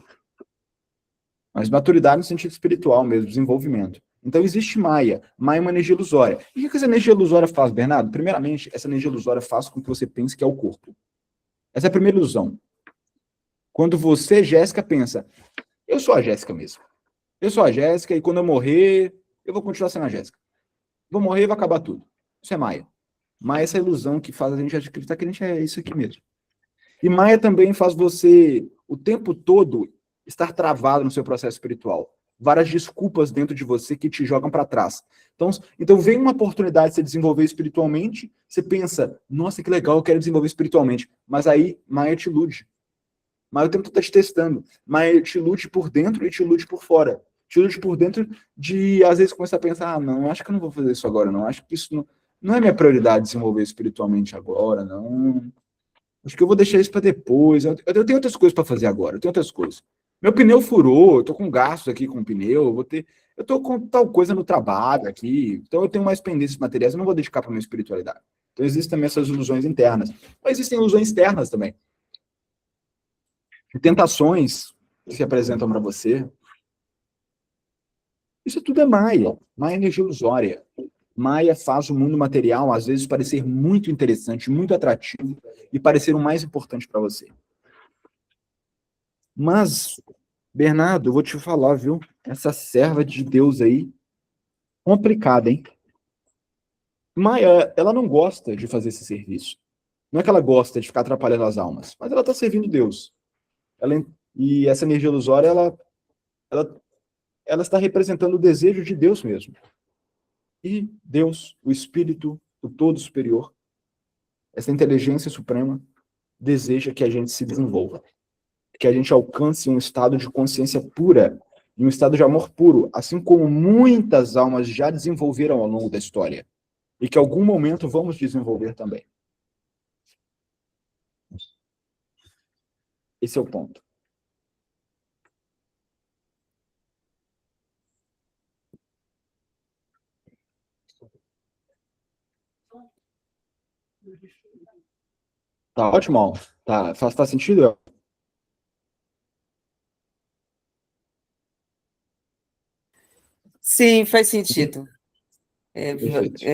Mas maturidade no sentido espiritual mesmo, desenvolvimento. Então existe Maia. Maia é uma energia ilusória. E o que essa energia ilusória faz, Bernardo? Primeiramente, essa energia ilusória faz com que você pense que é o corpo. Essa é a primeira ilusão. Quando você, Jéssica, pensa, eu sou a Jéssica mesmo. Eu sou a Jéssica e quando eu morrer, eu vou continuar sendo a Jéssica. Vou morrer e vai acabar tudo. Isso é Maia. Maia é essa ilusão que faz a gente acreditar que a gente é isso aqui mesmo. E Maia também faz você, o tempo todo, estar travado no seu processo espiritual. Várias desculpas dentro de você que te jogam para trás. Então vem uma oportunidade de se desenvolver espiritualmente, você pensa, nossa, que legal, eu quero desenvolver espiritualmente. Mas aí Maia te ilude. Maia o tempo todo está te testando. Maia te ilude por dentro e te ilude por fora. Te ilude por dentro de, às vezes, começar a pensar, não, acho que eu não vou fazer isso agora, não. Acho que isso não é minha prioridade desenvolver espiritualmente agora, não. Acho que eu vou deixar isso para depois. Eu tenho outras coisas para fazer agora. Eu tenho outras coisas. Meu pneu furou, eu tô com gastos aqui com o pneu, eu tô com tal coisa no trabalho aqui, então eu tenho mais pendências materiais, eu não vou dedicar para minha espiritualidade. Então existem também essas ilusões internas. Mas existem ilusões externas também. Tentações que se apresentam para você. Isso tudo é Maia. Maia é energia ilusória. Maia faz o mundo material, às vezes, parecer muito interessante, muito atrativo e parecer o mais importante para você. Mas, Bernardo, eu vou te falar, viu? Essa serva de Deus aí, complicada, hein? Maia, ela não gosta de fazer esse serviço. Não é que ela gosta de ficar atrapalhando as almas, mas ela está servindo Deus. E essa energia ilusória, ela, ela está representando o desejo de Deus mesmo. E Deus, o Espírito, o Todo Superior, essa inteligência suprema, deseja que a gente se desenvolva, que a gente alcance um estado de consciência pura, e um estado de amor puro, assim como muitas almas já desenvolveram ao longo da história, e que em algum momento vamos desenvolver também. Esse é o ponto. Tá ótimo, Al. Tá, faz sentido? Sim, faz sentido. Perfeito.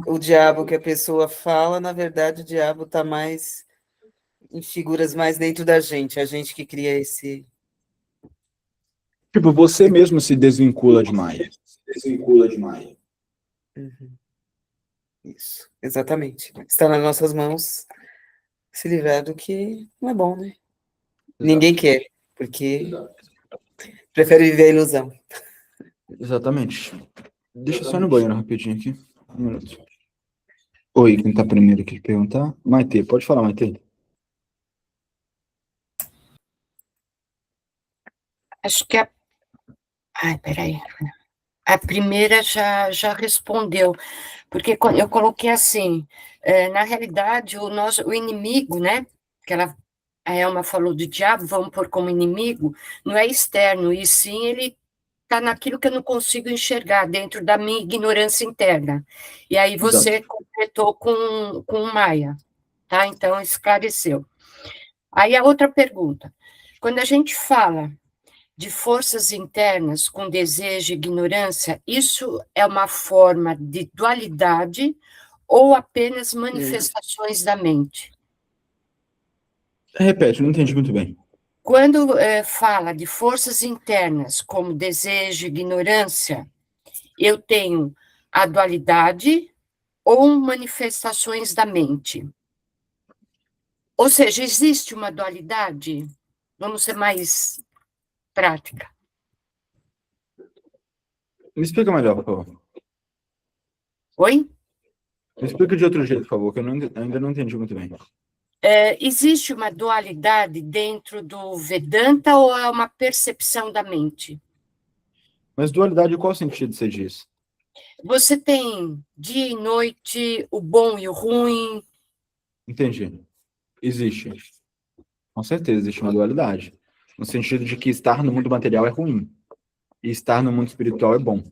O diabo que a pessoa fala, na verdade, o diabo está mais em figuras mais dentro da gente, a gente que cria esse. Tipo, você mesmo se desvincula de Maia. Uhum. Isso, exatamente. Está nas nossas mãos se livrar do que não é bom, né? Ninguém quer, porque prefere viver a ilusão. Exatamente. Deixa eu só ir no banheiro rapidinho aqui. Um minuto. Oi, quem tá primeiro aqui perguntar? Maite, pode falar, Maite. Acho que Ai, peraí. A primeira já respondeu, porque eu coloquei assim, na realidade, o inimigo, né, que a Elma falou do diabo, vamos pôr como inimigo, não é externo, e sim ele está naquilo que eu não consigo enxergar, dentro da minha ignorância interna. E aí você completou com o Maia, tá? Então, esclareceu. Aí a outra pergunta, quando a gente fala de forças internas com desejo e ignorância, isso é uma forma de dualidade ou apenas manifestações da mente? Repete, não entendi muito bem. Quando fala de forças internas como desejo e ignorância, eu tenho a dualidade ou manifestações da mente? Ou seja, existe uma dualidade? Vamos ser mais prática. Me explica melhor, por favor. Oi? Me explica de outro jeito, por favor, que eu ainda não entendi muito bem. Existe uma dualidade dentro do Vedanta ou é uma percepção da mente? Mas dualidade, qual sentido você diz? Você tem dia e noite, o bom e o ruim. Entendi. Existe. Com certeza existe uma dualidade. No sentido de que estar no mundo material é ruim. E estar no mundo espiritual é bom.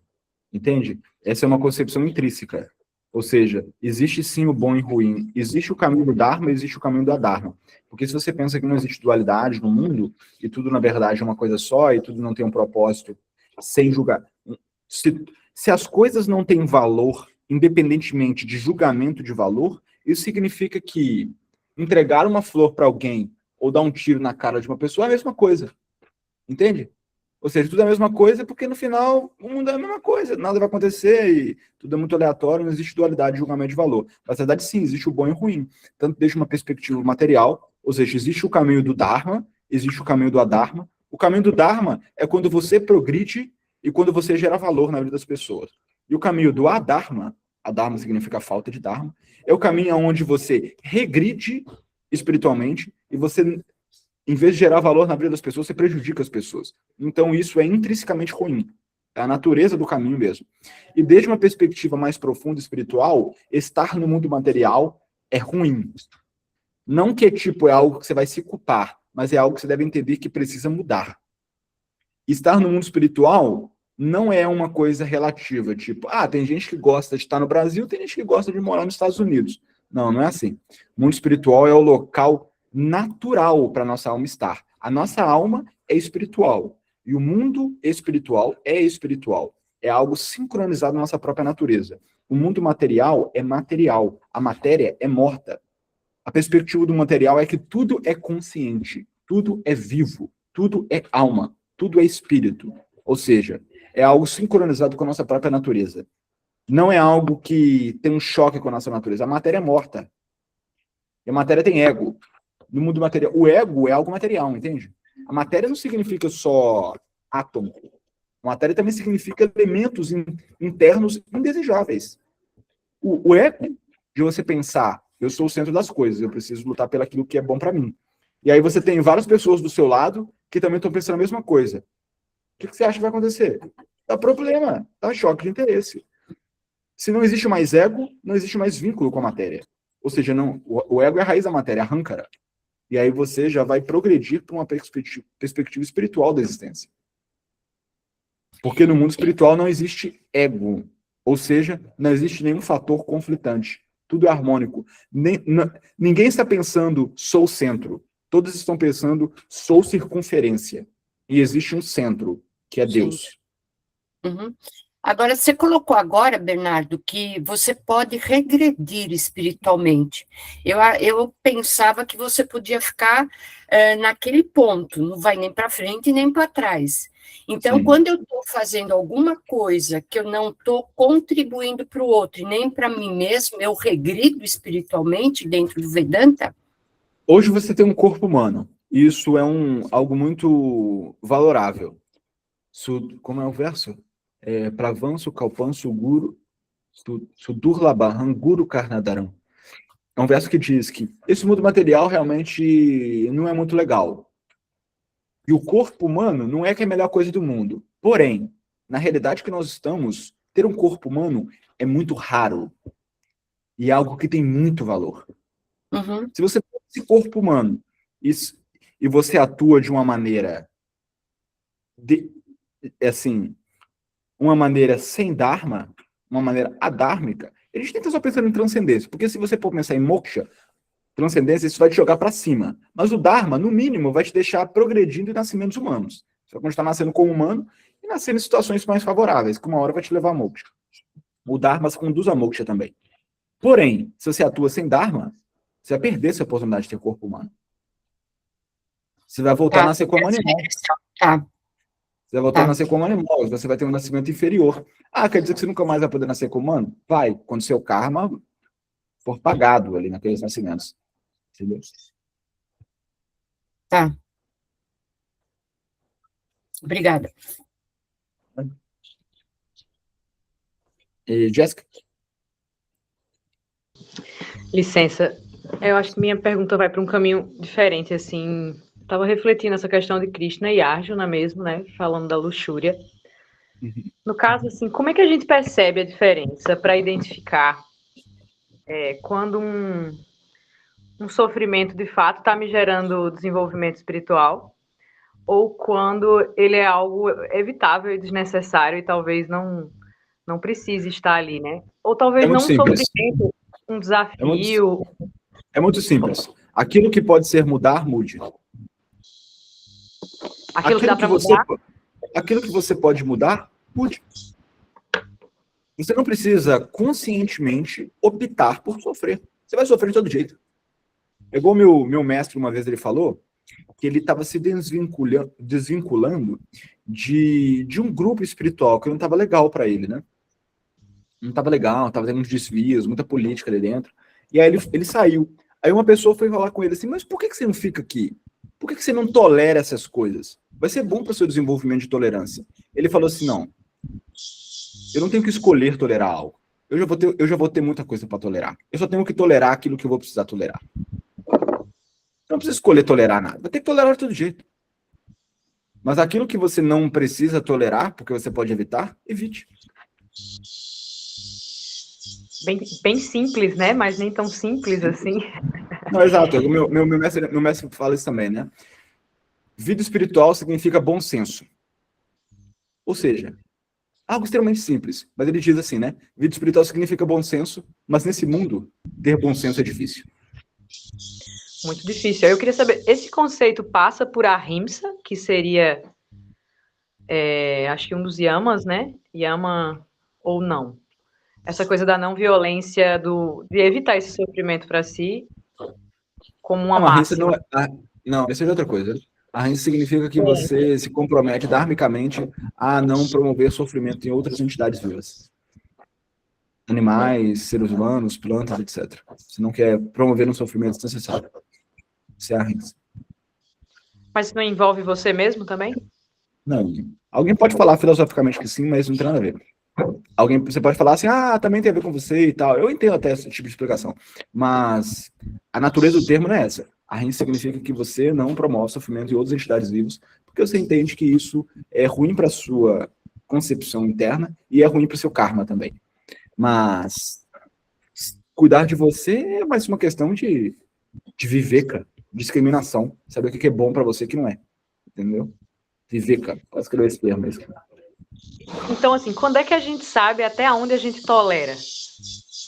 Entende? Essa é uma concepção intrínseca. Ou seja, existe sim o bom e o ruim. Existe o caminho do Dharma, existe o caminho do Adharma. Porque se você pensa que não existe dualidade no mundo, e tudo, na verdade, é uma coisa só, e tudo não tem um propósito, sem julgar. Se as coisas não têm valor, independentemente de julgamento de valor, isso significa que entregar uma flor para alguém ou dar um tiro na cara de uma pessoa é a mesma coisa. Entende? Ou seja, tudo é a mesma coisa, porque no final o mundo é a mesma coisa, nada vai acontecer e tudo é muito aleatório, não existe dualidade de julgamento de valor. Na verdade, sim, existe o bom e o ruim, tanto desde uma perspectiva material, ou seja, existe o caminho do Dharma, existe o caminho do Adharma. O caminho do Dharma é quando você progride e quando você gera valor na vida das pessoas. E o caminho do Adharma, Adharma significa falta de Dharma, é o caminho onde você regride espiritualmente e você, em vez de gerar valor na vida das pessoas, você prejudica as pessoas. Então, isso é intrinsecamente ruim. É a natureza do caminho mesmo. E desde uma perspectiva mais profunda espiritual, estar no mundo material é ruim. Não que tipo é algo que você vai se culpar, mas é algo que você deve entender que precisa mudar. Estar no mundo espiritual não é uma coisa relativa, tipo, tem gente que gosta de estar no Brasil, tem gente que gosta de morar nos Estados Unidos. Não, não é assim. O mundo espiritual é o local natural para a nossa alma estar. A nossa alma é espiritual. E o mundo espiritual é espiritual. É algo sincronizado na nossa própria natureza. O mundo material é material. A matéria é morta. A perspectiva do material é que tudo é consciente, tudo é vivo, tudo é alma, tudo é espírito. Ou seja, é algo sincronizado com a nossa própria natureza. Não é algo que tem um choque com a nossa natureza. A matéria é morta. E a matéria tem ego. No mundo material, o ego é algo material, entende? A matéria não significa só átomo. A matéria também significa elementos internos indesejáveis. O ego de você pensar, eu sou o centro das coisas, eu preciso lutar pelo aquilo que é bom para mim. E aí você tem várias pessoas do seu lado que também estão pensando a mesma coisa. O que você acha que vai acontecer? Dá problema, dá choque de interesse. Se não existe mais ego, não existe mais vínculo com a matéria. Ou seja, não, o ego é a raiz da matéria, a arrancara. E aí você já vai progredir para uma perspectiva espiritual da existência. Porque no mundo espiritual não existe ego. Ou seja, não existe nenhum fator conflitante. Tudo é harmônico. Ninguém está pensando, sou o centro. Todos estão pensando, sou circunferência. E existe um centro, que é Deus. Uhum. Agora, você colocou agora, Bernardo, que você pode regredir espiritualmente. Eu pensava que você podia ficar naquele ponto, não vai nem para frente nem para trás. Então, Sim. quando eu estou fazendo alguma coisa que eu não estou contribuindo para o outro, e nem para mim mesmo, eu regrido espiritualmente dentro do Vedanta? Hoje você tem um corpo humano. Isso é algo muito valorável. Como é o verso? Pravansu kalpansu guru sudurlabham guru karnadaram. É um verso que diz que esse mundo material realmente não é muito legal. E o corpo humano não é que é a melhor coisa do mundo. Porém, na realidade que nós estamos, ter um corpo humano é muito raro. E é algo que tem muito valor. Uhum. Se você tem esse corpo humano e você atua de uma maneira assim, uma maneira sem dharma, uma maneira adármica, a gente tem que estar só pensando em transcendência. Porque se você for pensar em moksha, transcendência, isso vai te jogar para cima. Mas o dharma, no mínimo, vai te deixar progredindo em nascimentos humanos. Você vai continuar nascendo como humano e nascendo em situações mais favoráveis, que uma hora vai te levar a moksha. O dharma se conduz a moksha também. Porém, se você atua sem dharma, você vai perder essa oportunidade de ter corpo humano. Você vai voltar a nascer como animal. Tá. Você vai voltar a nascer como animal, você vai ter um nascimento inferior. Ah, quer dizer que você nunca mais vai poder nascer como humano? Vai, quando seu karma for pagado ali naqueles nascimentos. Entendeu? Tá. Obrigada. E, Jéssica? Licença, eu acho que minha pergunta vai para um caminho diferente, assim. Estava refletindo essa questão de Krishna e Arjuna mesmo, né? Falando da luxúria. No caso, assim, como é que a gente percebe a diferença para identificar quando um sofrimento de fato está me gerando desenvolvimento espiritual ou quando ele é algo evitável e desnecessário e talvez não precise estar ali, né? Ou É talvez muito não um simples. sofrimento, um desafio. É muito simples. Aquilo que pode ser mudar, mude. Aquilo que dá para mudar. Aquilo que você pode mudar, mude. Você não precisa conscientemente optar por sofrer. Você vai sofrer de todo jeito. É igual meu mestre, uma vez, ele falou que ele estava se desvinculando de um grupo espiritual que não estava legal para ele, né? Não estava legal, estava tendo uns desvios, muita política ali dentro. E aí ele saiu. Aí uma pessoa foi falar com ele assim, mas por que você não fica aqui? Por que você não tolera essas coisas? Vai ser bom para o seu desenvolvimento de tolerância. Ele falou assim, não, eu não tenho que escolher tolerar algo. Eu já vou ter muita coisa para tolerar. Eu só tenho que tolerar aquilo que eu vou precisar tolerar. Não precisa escolher tolerar nada. Vai ter que tolerar de todo jeito. Mas aquilo que você não precisa tolerar, porque você pode evitar, evite. Bem simples, né? Mas nem tão simples assim. Não, exato. Meu mestre fala isso também, né? Vida espiritual significa bom senso. Ou seja, algo extremamente simples. Mas ele diz assim, né? Vida espiritual significa bom senso, mas nesse mundo, ter bom senso é difícil. Muito difícil. Eu queria saber, esse conceito passa por ahimsa, que seria, acho que um dos yamas, né? Yama ou não. Essa coisa da não violência, de evitar esse sofrimento para si, como uma Não, a rença máxima. não, essa é outra coisa. A rença significa que você se compromete dharmicamente a não promover sofrimento em outras entidades vivas. Animais, seres humanos, plantas, etc. Você não quer promover um sofrimento desnecessário. Isso é a rença. Mas isso não envolve você mesmo também? Não. Alguém pode falar filosoficamente que sim, mas não tem nada a ver. Você pode falar assim, também tem a ver com você e tal. Eu entendo até esse tipo de explicação. Mas a natureza do termo não é essa. A rença significa que você não promove sofrimento em outras entidades vivas, porque você entende que isso é ruim para a sua concepção interna e é ruim para o seu karma também. Mas cuidar de você é mais uma questão de viveka, discriminação. Saber o que é bom para você e o que não é. Entendeu? Viveka. Pode escrever esse termo mesmo. Então, assim, quando é que a gente sabe até onde a gente tolera?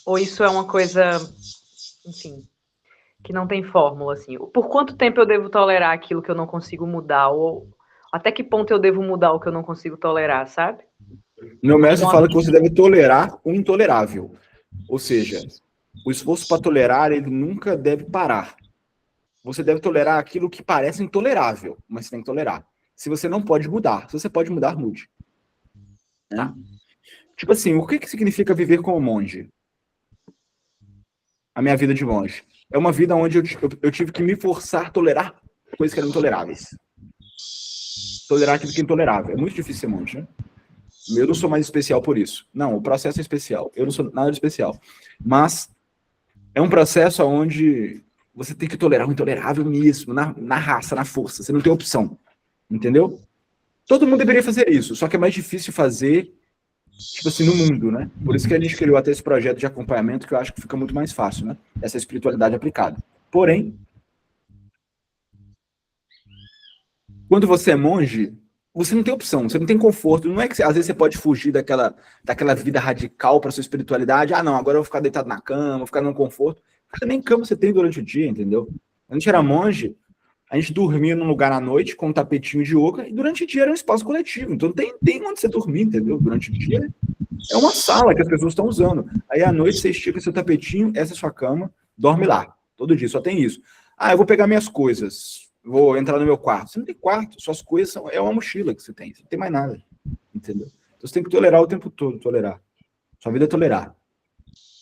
Ou isso é uma coisa, enfim, que não tem fórmula, assim? Por quanto tempo eu devo tolerar aquilo que eu não consigo mudar? Ou até que ponto eu devo mudar o que eu não consigo tolerar, sabe? Meu mestre fala que você deve tolerar o intolerável. Ou seja, o esforço para tolerar, ele nunca deve parar. Você deve tolerar aquilo que parece intolerável, mas você tem que tolerar. se você não pode mudar. Se você pode mudar, mude. Né? Tipo assim, o que significa viver como monge? A minha vida de monge. É uma vida onde eu tive que me forçar a tolerar coisas que eram intoleráveis. Tolerar aquilo que é intolerável. É muito difícil ser monge, né? Eu não sou mais especial por isso. Não, o processo é especial. Eu não sou nada de especial. Mas é um processo onde você tem que tolerar o intolerável mesmo, na raça, na força. Você não tem opção. Entendeu? Todo mundo deveria fazer isso, só que é mais difícil fazer, tipo assim, no mundo, né? Por isso que a gente criou até esse projeto de acompanhamento, que eu acho que fica muito mais fácil, né? Essa espiritualidade aplicada. Porém, quando você é monge, você não tem opção, você não tem conforto. Não é que às vezes você pode fugir daquela vida radical para sua espiritualidade. Ah, não, agora eu vou ficar deitado na cama, vou ficar no conforto. Cara, nem cama você tem durante o dia, entendeu? A gente era monge, a gente dormia num lugar à noite com um tapetinho de yoga e durante o dia era um espaço coletivo. Então tem onde você dormir, entendeu? Durante o dia é uma sala que as pessoas estão usando. Aí à noite você estica seu tapetinho, essa é sua cama, dorme lá. Todo dia, só tem isso. Ah, eu vou pegar minhas coisas, vou entrar no meu quarto. Você não tem quarto, suas coisas é uma mochila que você tem não tem mais nada, entendeu? Então você tem que tolerar o tempo todo, tolerar. Sua vida é tolerar.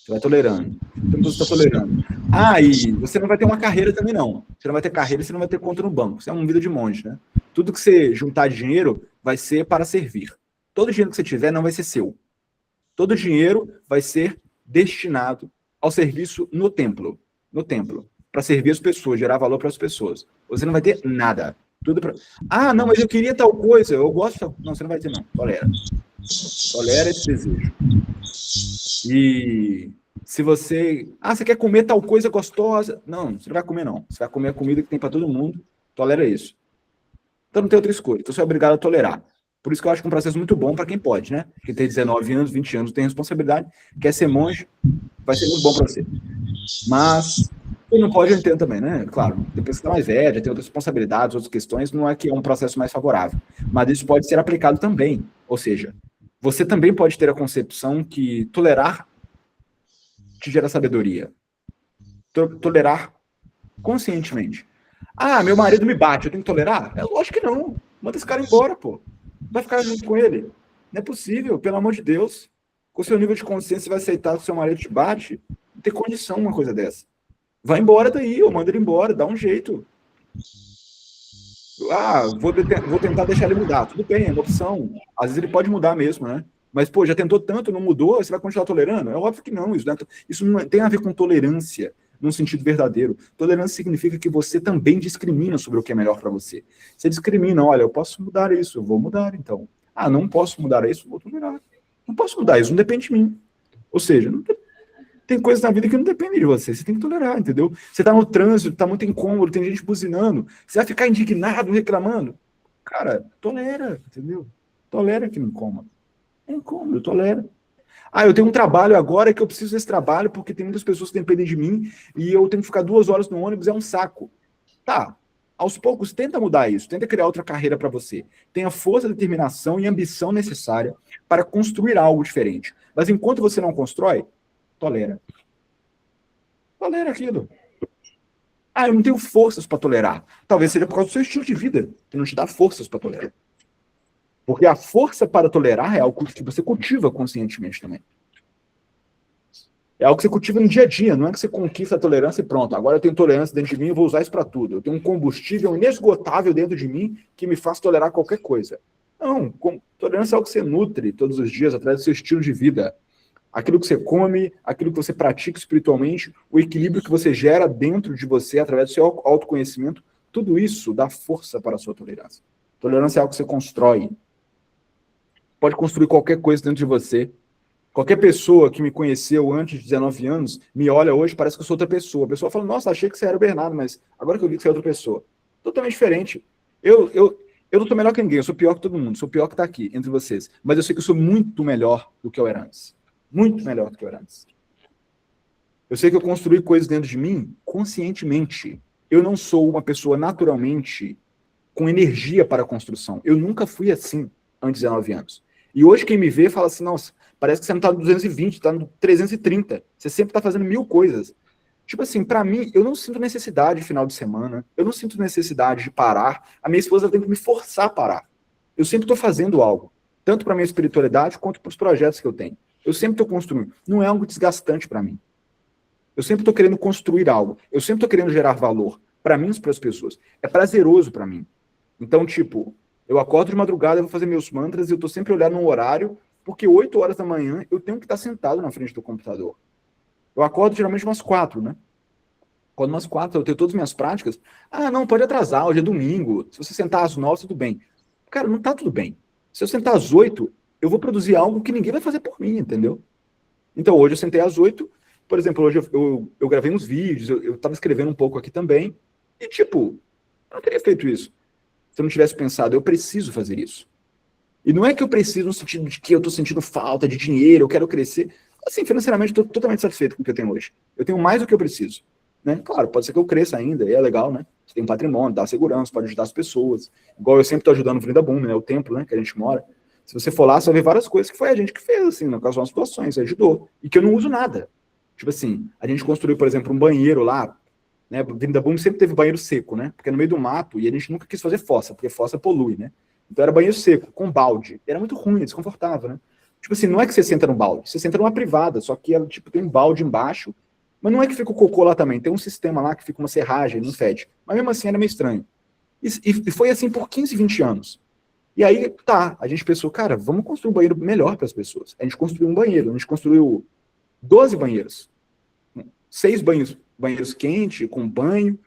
Você vai tolerando. Então você está tolerando. Ah, e você não vai ter uma carreira também, não. Você não vai ter carreira, você não vai ter conta no banco. Você é uma vida de monge, né? Tudo que você juntar de dinheiro vai ser para servir. Todo dinheiro que você tiver não vai ser seu. Todo dinheiro vai ser destinado ao serviço no templo. No templo. Para servir as pessoas, gerar valor para as pessoas. Você não vai ter nada. Tudo pra... Ah, não, mas eu queria tal coisa. Eu gosto... Não, você não vai ter, não. Tolera. Tolera esse desejo. E se você... Ah, você quer comer tal coisa gostosa? Não, você não vai comer, não. Você vai comer a comida que tem para todo mundo. Tolera isso. Então não tem outra escolha. Então você é obrigado a tolerar. Por isso que eu acho que é um processo muito bom para quem pode, né? Quem tem 19 anos, 20 anos, tem responsabilidade, quer ser monge, vai ser muito bom para você. Mas quem não pode, eu entendo também, né? Claro, depois que está mais velho, já tem outras responsabilidades, outras questões, não é que é um processo mais favorável. Mas isso pode ser aplicado também. Ou seja, você também pode ter a concepção que tolerar te gera sabedoria. Tolerar conscientemente. Ah, meu marido me bate, eu tenho que tolerar? É lógico que não. Manda esse cara embora, pô. Vai ficar junto com ele. Não é possível, pelo amor de Deus. Com o seu nível de consciência, você vai aceitar que o seu marido te bate? Não tem condição uma coisa dessa. Vai embora daí, ou manda ele embora, dá um jeito. Ah, vou tentar deixar ele mudar. Tudo bem, é uma opção. Às vezes ele pode mudar mesmo, né? Mas, pô, já tentou tanto, não mudou, você vai continuar tolerando? É óbvio que não. Isso não tem a ver com tolerância num sentido verdadeiro. Tolerância significa que você também discrimina sobre o que é melhor para você. Você discrimina, olha, eu posso mudar isso, eu vou mudar, então. Ah, não posso mudar isso, vou tolerar. Não posso mudar isso, não depende de mim. Ou seja, tem coisas na vida que não dependem de você, você tem que tolerar, entendeu? Você tá no trânsito, tá muito incômodo, tem gente buzinando, você vai ficar indignado, reclamando? Cara, tolera, entendeu? Tolera que me incomoda. É incômodo, tolera. Ah, eu tenho um trabalho agora que eu preciso desse trabalho porque tem muitas pessoas que dependem de mim e eu tenho que ficar 2 horas no ônibus, é um saco. Tá, aos poucos tenta mudar isso, tenta criar outra carreira para você. Tenha força, determinação e ambição necessária para construir algo diferente. Mas enquanto você não constrói, tolera. Tolera aquilo. Ah, eu não tenho forças para tolerar. Talvez seja por causa do seu estilo de vida, que não te dá forças para tolerar. Porque a força para tolerar é algo que você cultiva conscientemente também. É algo que você cultiva no dia a dia, não é que você conquista a tolerância e pronto, agora eu tenho tolerância dentro de mim e vou usar isso para tudo. Eu tenho um combustível inesgotável dentro de mim que me faz tolerar qualquer coisa. Não, tolerância é algo que você nutre todos os dias através do seu estilo de vida. Aquilo que você come, aquilo que você pratica espiritualmente, o equilíbrio que você gera dentro de você através do seu autoconhecimento, tudo isso dá força para a sua tolerância. Tolerância é algo que você constrói. Pode construir qualquer coisa dentro de você. Qualquer pessoa que me conheceu antes de 19 anos, me olha hoje, parece que eu sou outra pessoa. A pessoa fala, nossa, achei que você era o Bernardo, mas agora que eu vi que você é outra pessoa. Totalmente diferente. Eu não sou melhor que ninguém, eu sou pior que todo mundo, sou pior que está aqui, entre vocês. Mas eu sei que eu sou muito melhor do que eu era antes. Muito melhor do que eu era antes. Eu sei que eu construí coisas dentro de mim conscientemente. Eu não sou uma pessoa naturalmente com energia para a construção. Eu nunca fui assim antes de 19 anos. E hoje quem me vê fala assim, nossa, parece que você não está no 220, está no 330. Você sempre está fazendo 1000 coisas. Tipo assim, pra mim, eu não sinto necessidade de final de semana, eu não sinto necessidade de parar. A minha esposa tem que me forçar a parar. Eu sempre tô fazendo algo, tanto pra minha espiritualidade quanto pros projetos que eu tenho. Eu sempre tô construindo. Não é algo desgastante pra mim. Eu sempre tô querendo construir algo. Eu sempre tô querendo gerar valor pra mim e para as pessoas. É prazeroso pra mim. Então, tipo, eu acordo de madrugada, eu vou fazer meus mantras e eu tô sempre olhando no horário, porque 8 horas da manhã eu tenho que estar sentado na frente do computador. Eu acordo geralmente umas 4, né? Quando umas 4 eu tenho todas as minhas práticas. Ah, não, pode atrasar, hoje é domingo. Se você sentar às 9, tudo bem. Cara, não tá tudo bem. Se eu sentar às 8, eu vou produzir algo que ninguém vai fazer por mim, entendeu? Então hoje eu sentei às 8. Por exemplo, hoje eu gravei uns vídeos, eu tava escrevendo um pouco aqui também. E tipo, eu não teria feito isso se eu não tivesse pensado, eu preciso fazer isso. E não é que eu preciso no sentido de que eu tô sentindo falta de dinheiro, eu quero crescer. Assim, financeiramente, eu tô totalmente satisfeito com o que eu tenho hoje. Eu tenho mais do que eu preciso. Né? Claro, pode ser que eu cresça ainda, e é legal, né? Você tem um patrimônio, dá segurança, pode ajudar as pessoas. Igual eu sempre tô ajudando o Vrinda Boom, né? O templo, né? Que a gente mora. Se você for lá, você vai ver várias coisas que foi a gente que fez, assim, no caso, das situações, ajudou. E que eu não uso nada. Tipo assim, a gente construiu, por exemplo, um banheiro lá, né? O Vrinda Boom sempre teve banheiro seco, né? Porque é no meio do mato, e a gente nunca quis fazer fossa, porque fossa polui, né? Então era banheiro seco, com balde. Era muito ruim, desconfortável, né? Tipo assim, não é que você senta no balde, você senta numa privada, só que ela, tipo, tem um balde embaixo, mas não é que fica o cocô lá também, tem um sistema lá que fica uma serragem, não fede. Mas mesmo assim era meio estranho. E foi assim por 15, 20 anos. E aí, tá, a gente pensou, cara, vamos construir um banheiro melhor para as pessoas. A gente construiu um banheiro, a gente construiu 12 banheiros. 6 banheiros quentes, com banho.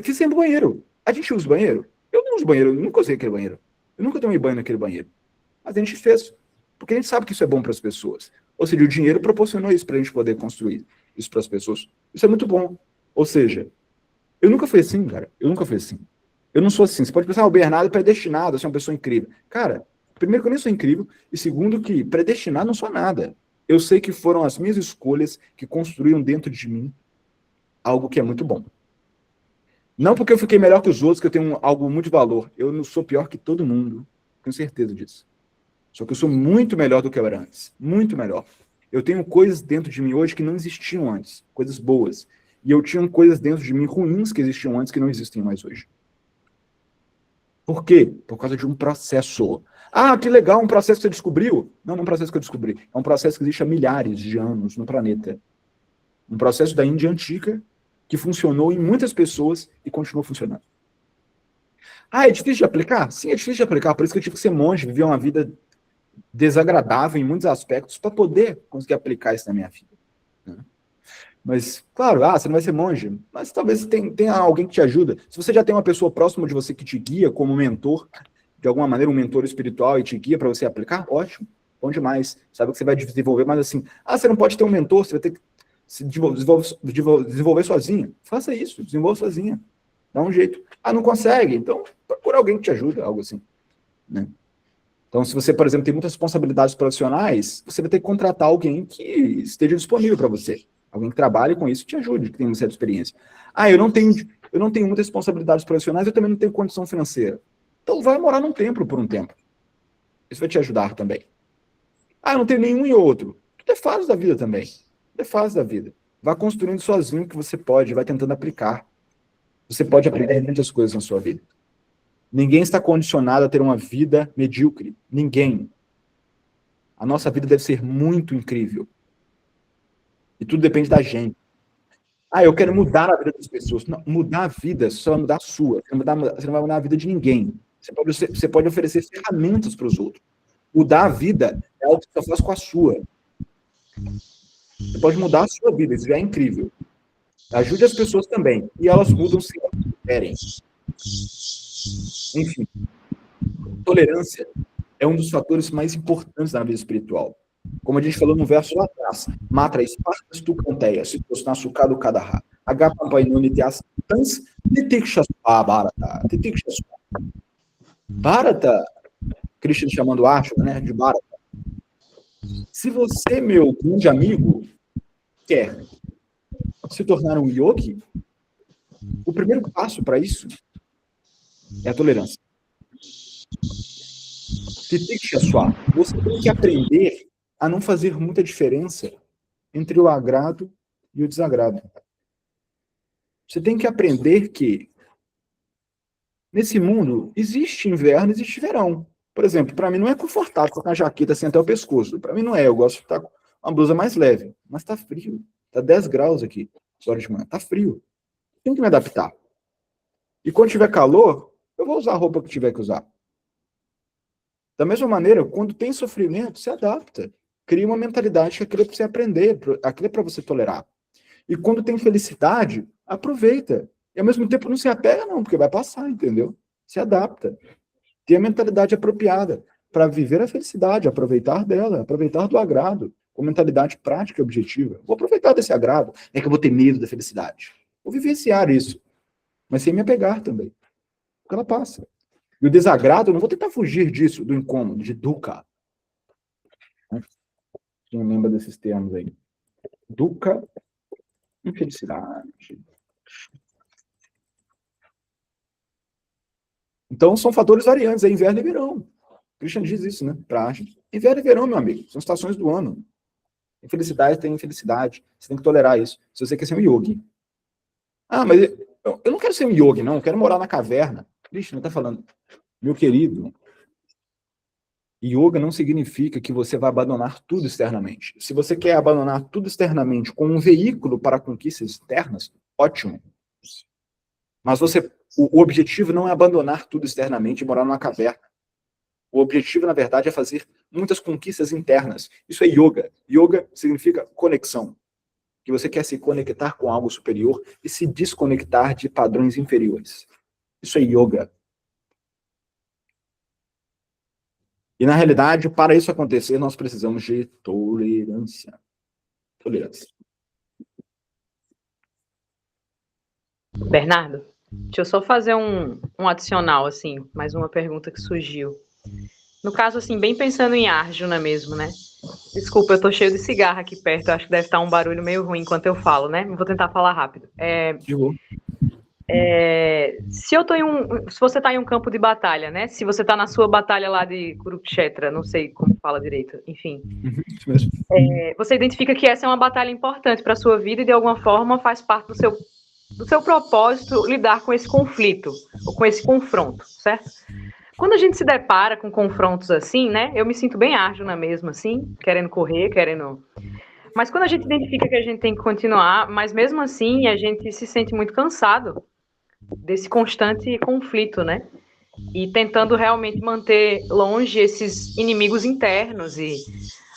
Fizemos banheiro. A gente usa banheiro? Eu não uso banheiro, eu nunca usei aquele banheiro. Eu nunca tomei banho naquele banheiro. Mas a gente fez. Porque a gente sabe que isso é bom para as pessoas. Ou seja, o dinheiro proporcionou isso para a gente poder construir isso para as pessoas. Isso é muito bom. Ou seja, eu nunca fui assim, cara. Eu nunca fui assim. Eu não sou assim. Você pode pensar, o Bernardo é predestinado a ser uma pessoa incrível. Cara, primeiro que eu nem sou incrível, e segundo que predestinado não sou nada. Eu sei que foram as minhas escolhas que construíram dentro de mim algo que é muito bom. Não porque eu fiquei melhor que os outros, que eu tenho algo muito de valor. Eu não sou pior que todo mundo. Tenho certeza disso. Só que eu sou muito melhor do que eu era antes. Muito melhor. Eu tenho coisas dentro de mim hoje que não existiam antes. Coisas boas. E eu tinha coisas dentro de mim ruins que existiam antes que não existem mais hoje. Por quê? Por causa de um processo. Ah, que legal, um processo que você descobriu? Não, não é um processo que eu descobri. É um processo que existe há milhares de anos no planeta. Um processo da Índia antiga que funcionou em muitas pessoas e continuou funcionando. Ah, é difícil de aplicar? Sim, é difícil de aplicar. Por isso que eu tive que ser monge, viver uma vida desagradável em muitos aspectos para poder conseguir aplicar isso na minha vida. Né? Mas, claro, você não vai ser monge, mas talvez tenha alguém que te ajuda. Se você já tem uma pessoa próxima de você que te guia como mentor, de alguma maneira um mentor espiritual e te guia para você aplicar, ótimo, bom demais. Sabe que você vai desenvolver, mas assim, você não pode ter um mentor, você vai ter que se desenvolver sozinho. Faça isso, desenvolva sozinha. Dá um jeito. Não consegue? Então, procura alguém que te ajude, algo assim. Né? Então, se você, por exemplo, tem muitas responsabilidades profissionais, você vai ter que contratar alguém que esteja disponível para você. Alguém que trabalhe com isso e te ajude, que tenha uma certa experiência. Eu não tenho muitas responsabilidades profissionais, eu também não tenho condição financeira. Então, vai morar num templo por um tempo. Isso vai te ajudar também. Eu não tenho nenhum e outro. Tudo é fase da vida também. Tudo é fase da vida. Vá construindo sozinho o que você pode, vai tentando aplicar. Você pode aprender muitas coisas na sua vida. Ninguém está condicionado a ter uma vida medíocre. Ninguém. A nossa vida deve ser muito incrível. E tudo depende da gente. Eu quero mudar a vida das pessoas. Não, mudar a vida, você só vai mudar a sua. Você não vai mudar a vida de ninguém. Você pode oferecer ferramentas para os outros. Mudar a vida é algo que você faz com a sua. Você pode mudar a sua vida, isso já é incrível. Ajude as pessoas também. E elas mudam se elas querem. Enfim, tolerância é um dos fatores mais importantes na vida espiritual. Como a gente falou no verso lá atrás, matra espartas tu canteia, se fosse na sucado kadahá. Agapampainunitias tans titikshaspa bharata. Titikshaspa. Bharata, Krishna chamando Arjuna, né, de Bharata. Se você, meu grande amigo, quer se tornar um yogi, o primeiro passo para isso é a tolerância. Titikshaspa. Você tem que aprender a não fazer muita diferença entre o agrado e o desagrado. Você tem que aprender que nesse mundo existe inverno, existe verão. Por exemplo, para mim não é confortável estar com a jaqueta assim até o pescoço. Para mim não é, eu gosto de estar com uma blusa mais leve. Mas tá frio. Tá 10 graus aqui, agora de manhã. Tá frio. Tenho que me adaptar. E quando tiver calor, eu vou usar a roupa que tiver que usar. Da mesma maneira, quando tem sofrimento, se adapta. Cria uma mentalidade que aquilo é para você aprender, aquilo é para você tolerar. E quando tem felicidade, aproveita. E ao mesmo tempo não se apega não, porque vai passar, entendeu? Se adapta. Tem a mentalidade apropriada para viver a felicidade, aproveitar dela, aproveitar do agrado, com mentalidade prática e objetiva. Vou aproveitar desse agrado, é que eu vou ter medo da felicidade. Vou vivenciar isso, mas sem me apegar também. Porque ela passa. E o desagrado, eu não vou tentar fugir disso, do incômodo, de dukkha. Quem lembra desses termos aí? Dukkha, infelicidade. Então, são fatores variantes, é inverno e verão. Christian diz isso, né? Pra arte. Inverno e verão, meu amigo, são estações do ano. Infelicidade tem infelicidade. Você tem que tolerar isso. Se você quer ser um yogi. Ah, mas eu não quero ser um yogi, não. Eu quero morar na caverna. Krishna está falando. Meu querido, yoga não significa que você vai abandonar tudo externamente. Se você quer abandonar tudo externamente com um veículo para conquistas externas, ótimo. Mas o objetivo não é abandonar tudo externamente e morar numa caverna. O objetivo, na verdade, é fazer muitas conquistas internas. Isso é yoga. Yoga significa conexão. Que você quer se conectar com algo superior e se desconectar de padrões inferiores. Isso é yoga. E, na realidade, para isso acontecer, nós precisamos de tolerância. Tolerância. Bernardo, deixa eu só fazer um adicional, assim, mais uma pergunta que surgiu. No caso, assim, bem pensando em Arjuna mesmo, né? Desculpa, eu tô cheio de cigarro aqui perto, eu acho que deve estar um barulho meio ruim enquanto eu falo, né? Vou tentar falar rápido. De boa. Se você tá em um campo de batalha, né? Se você tá na sua batalha lá de Kurukshetra, não sei como fala direito, enfim. Isso mesmo. Você identifica que essa é uma batalha importante para a sua vida e de alguma forma faz parte do seu propósito lidar com esse conflito, ou com esse confronto, certo? Quando a gente se depara com confrontos assim, né? Eu me sinto bem Arjuna mesmo, assim, querendo correr, querendo. Mas quando a gente identifica que a gente tem que continuar, mas mesmo assim a gente se sente muito cansado desse constante conflito, né? E tentando realmente manter longe esses inimigos internos e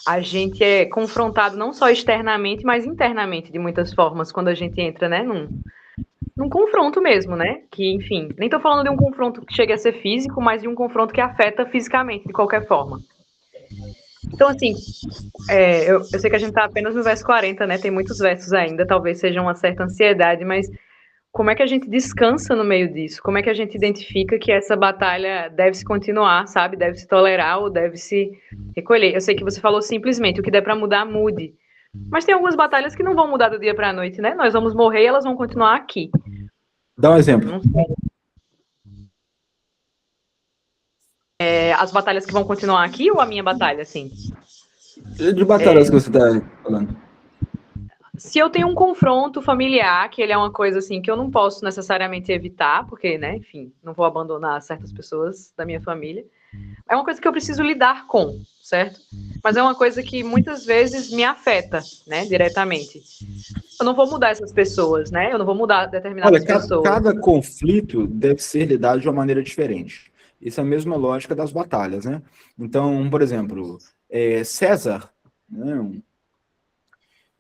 a gente é confrontado não só externamente, mas internamente de muitas formas quando a gente entra, né, num confronto mesmo, né? Que, enfim, nem tô falando de um confronto que chega a ser físico, mas de um confronto que afeta fisicamente, de qualquer forma. Então, assim, eu sei que a gente tá apenas no verso 40, né? Tem muitos versos ainda, talvez seja uma certa ansiedade, mas como é que a gente descansa no meio disso? Como é que a gente identifica que essa batalha deve se continuar, sabe? Deve se tolerar ou deve se recolher? Eu sei que você falou simplesmente, o que der para mudar, mude. Mas tem algumas batalhas que não vão mudar do dia para a noite, né? Nós vamos morrer e elas vão continuar aqui. Dá um exemplo. Não sei. As batalhas que vão continuar aqui ou a minha batalha, assim? De batalhas que você está falando. Se eu tenho um confronto familiar, que ele é uma coisa assim que eu não posso necessariamente evitar, porque, né, enfim, não vou abandonar certas pessoas da minha família. É uma coisa que eu preciso lidar com, certo? Mas é uma coisa que muitas vezes me afeta, né, diretamente. Eu não vou mudar essas pessoas, né? Eu não vou mudar determinadas pessoas. Cada conflito deve ser lidado de uma maneira diferente. Isso é a mesma lógica das batalhas, né? Então, por exemplo, César, né,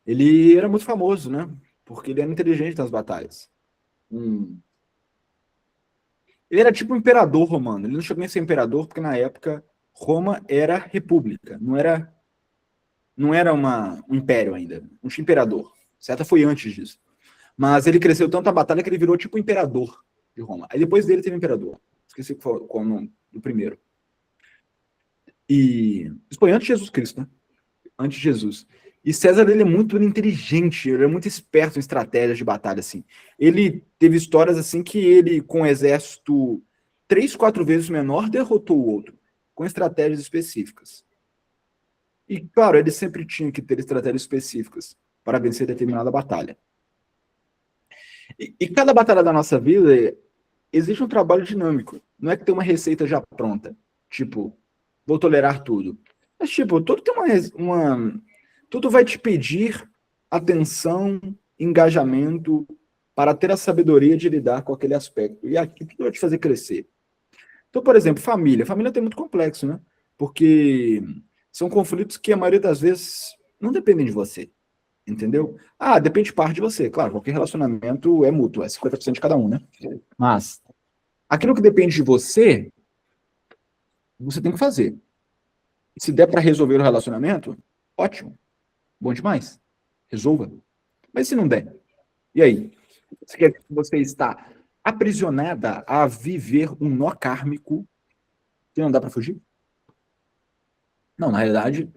ele era muito famoso, né? Porque ele era inteligente nas batalhas. Ele era tipo um imperador romano. Ele não chegou a ser imperador porque na época Roma era república, não era um império ainda. Não tinha imperador. Certo? Foi antes disso. Mas ele cresceu tanto a batalha que ele virou tipo imperador de Roma. Aí depois dele teve imperador. Esqueci qual o nome do primeiro. E isso foi antes de Jesus Cristo, né? Antes de Jesus. E César, ele é muito inteligente, ele é muito esperto em estratégias de batalha, assim. Ele teve histórias, assim, que ele, com um exército 3, 4 vezes menor, derrotou o outro, com estratégias específicas. E, claro, ele sempre tinha que ter estratégias específicas para vencer determinada batalha. E cada batalha da nossa vida existe um trabalho dinâmico. Não é que tem uma receita já pronta. Tipo, vou tolerar tudo. Mas, tipo, tudo tem tudo vai te pedir atenção, engajamento, para ter a sabedoria de lidar com aquele aspecto. E aqui tudo vai te fazer crescer. Então, por exemplo, família. Família tem muito complexo, né? Porque são conflitos que a maioria das vezes não dependem de você. Entendeu? Ah, depende de parte de você. Claro, qualquer relacionamento é mútuo, é 50% de cada um, né? Mas aquilo que depende de você, você tem que fazer. Se der para resolver o relacionamento, ótimo. Bom demais. Resolva. Mas se não der, e aí? Você está aprisionada a viver um nó kármico que não dá para fugir? Não, na realidade,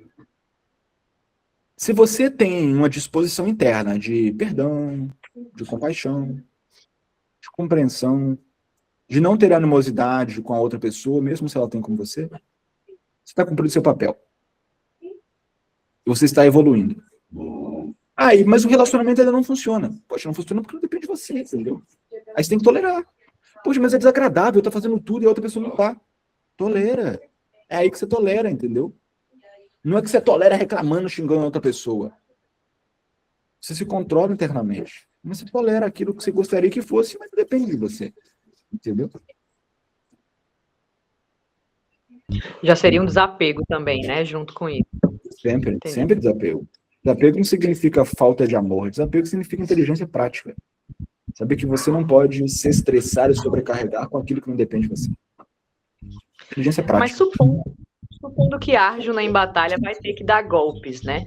se você tem uma disposição interna de perdão, de compaixão, de compreensão, de não ter animosidade com a outra pessoa, mesmo se ela tem com você, você está cumprindo seu papel. Você está evoluindo. Aí, mas o relacionamento ainda não funciona. Poxa, não funciona porque não depende de você, entendeu? Aí você tem que tolerar. Poxa, mas é desagradável, eu tô fazendo tudo e a outra pessoa não tá. Tolera. É aí que você tolera, entendeu? Não é que você tolera reclamando, xingando a outra pessoa. Você se controla internamente. Mas você tolera aquilo que você gostaria que fosse, mas depende de você. Entendeu? Já seria um desapego também, né? Junto com isso. Sempre, Entendi. sempre desapego. Desapego não significa falta de amor. Desapego significa inteligência prática. Saber que você não pode se estressar e sobrecarregar com aquilo que não depende de você. Inteligência Mas prática. supondo que Arjuna em batalha vai ter que dar golpes, né?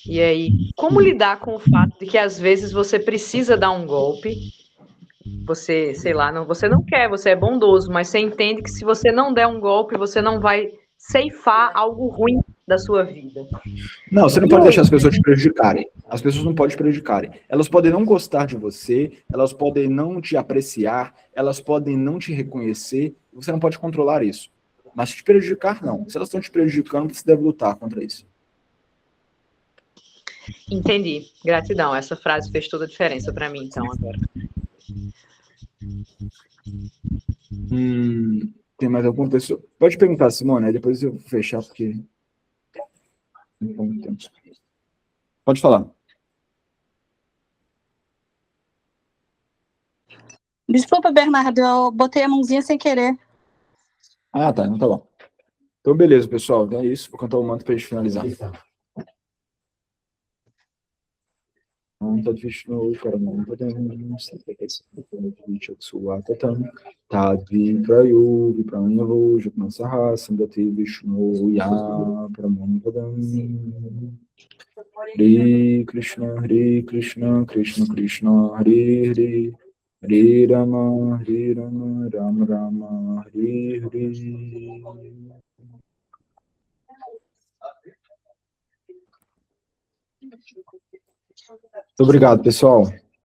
E aí, como lidar com o fato de que às vezes você precisa dar um golpe? Você, sei lá, você não quer, você é bondoso, mas você entende que se você não der um golpe, você não vai ceifar algo ruim da sua vida. Não, você não E pode aí? deixar as pessoas te prejudicarem. As pessoas não podem te prejudicarem. Elas podem não gostar de você, elas podem não te apreciar, elas podem não te reconhecer, você não pode controlar isso. Mas te prejudicar, não. Se elas estão te prejudicando, você deve lutar contra isso. Entendi. Gratidão. Essa frase fez toda a diferença para mim, então, agora. Tem mais alguma pessoa? Pode perguntar, Simone, aí depois eu vou fechar, porque... Pode falar. Desculpa, Bernardo, eu botei a mãozinha sem querer. Ah, tá, então tá bom. Então, beleza, pessoal. Então é isso. Vou cantar o manto pra gente finalizar. Tad Vishnu Paramam Padam Chaksuatatam Tad Viprayo Vipranavo Jupnasaha Sandati Vishnu Ya Paramam Padam Hare Krishna, Krishna Krishna, Hare Hare Hare Rama, Rama Rama, Hare Hare. Muito obrigado, pessoal.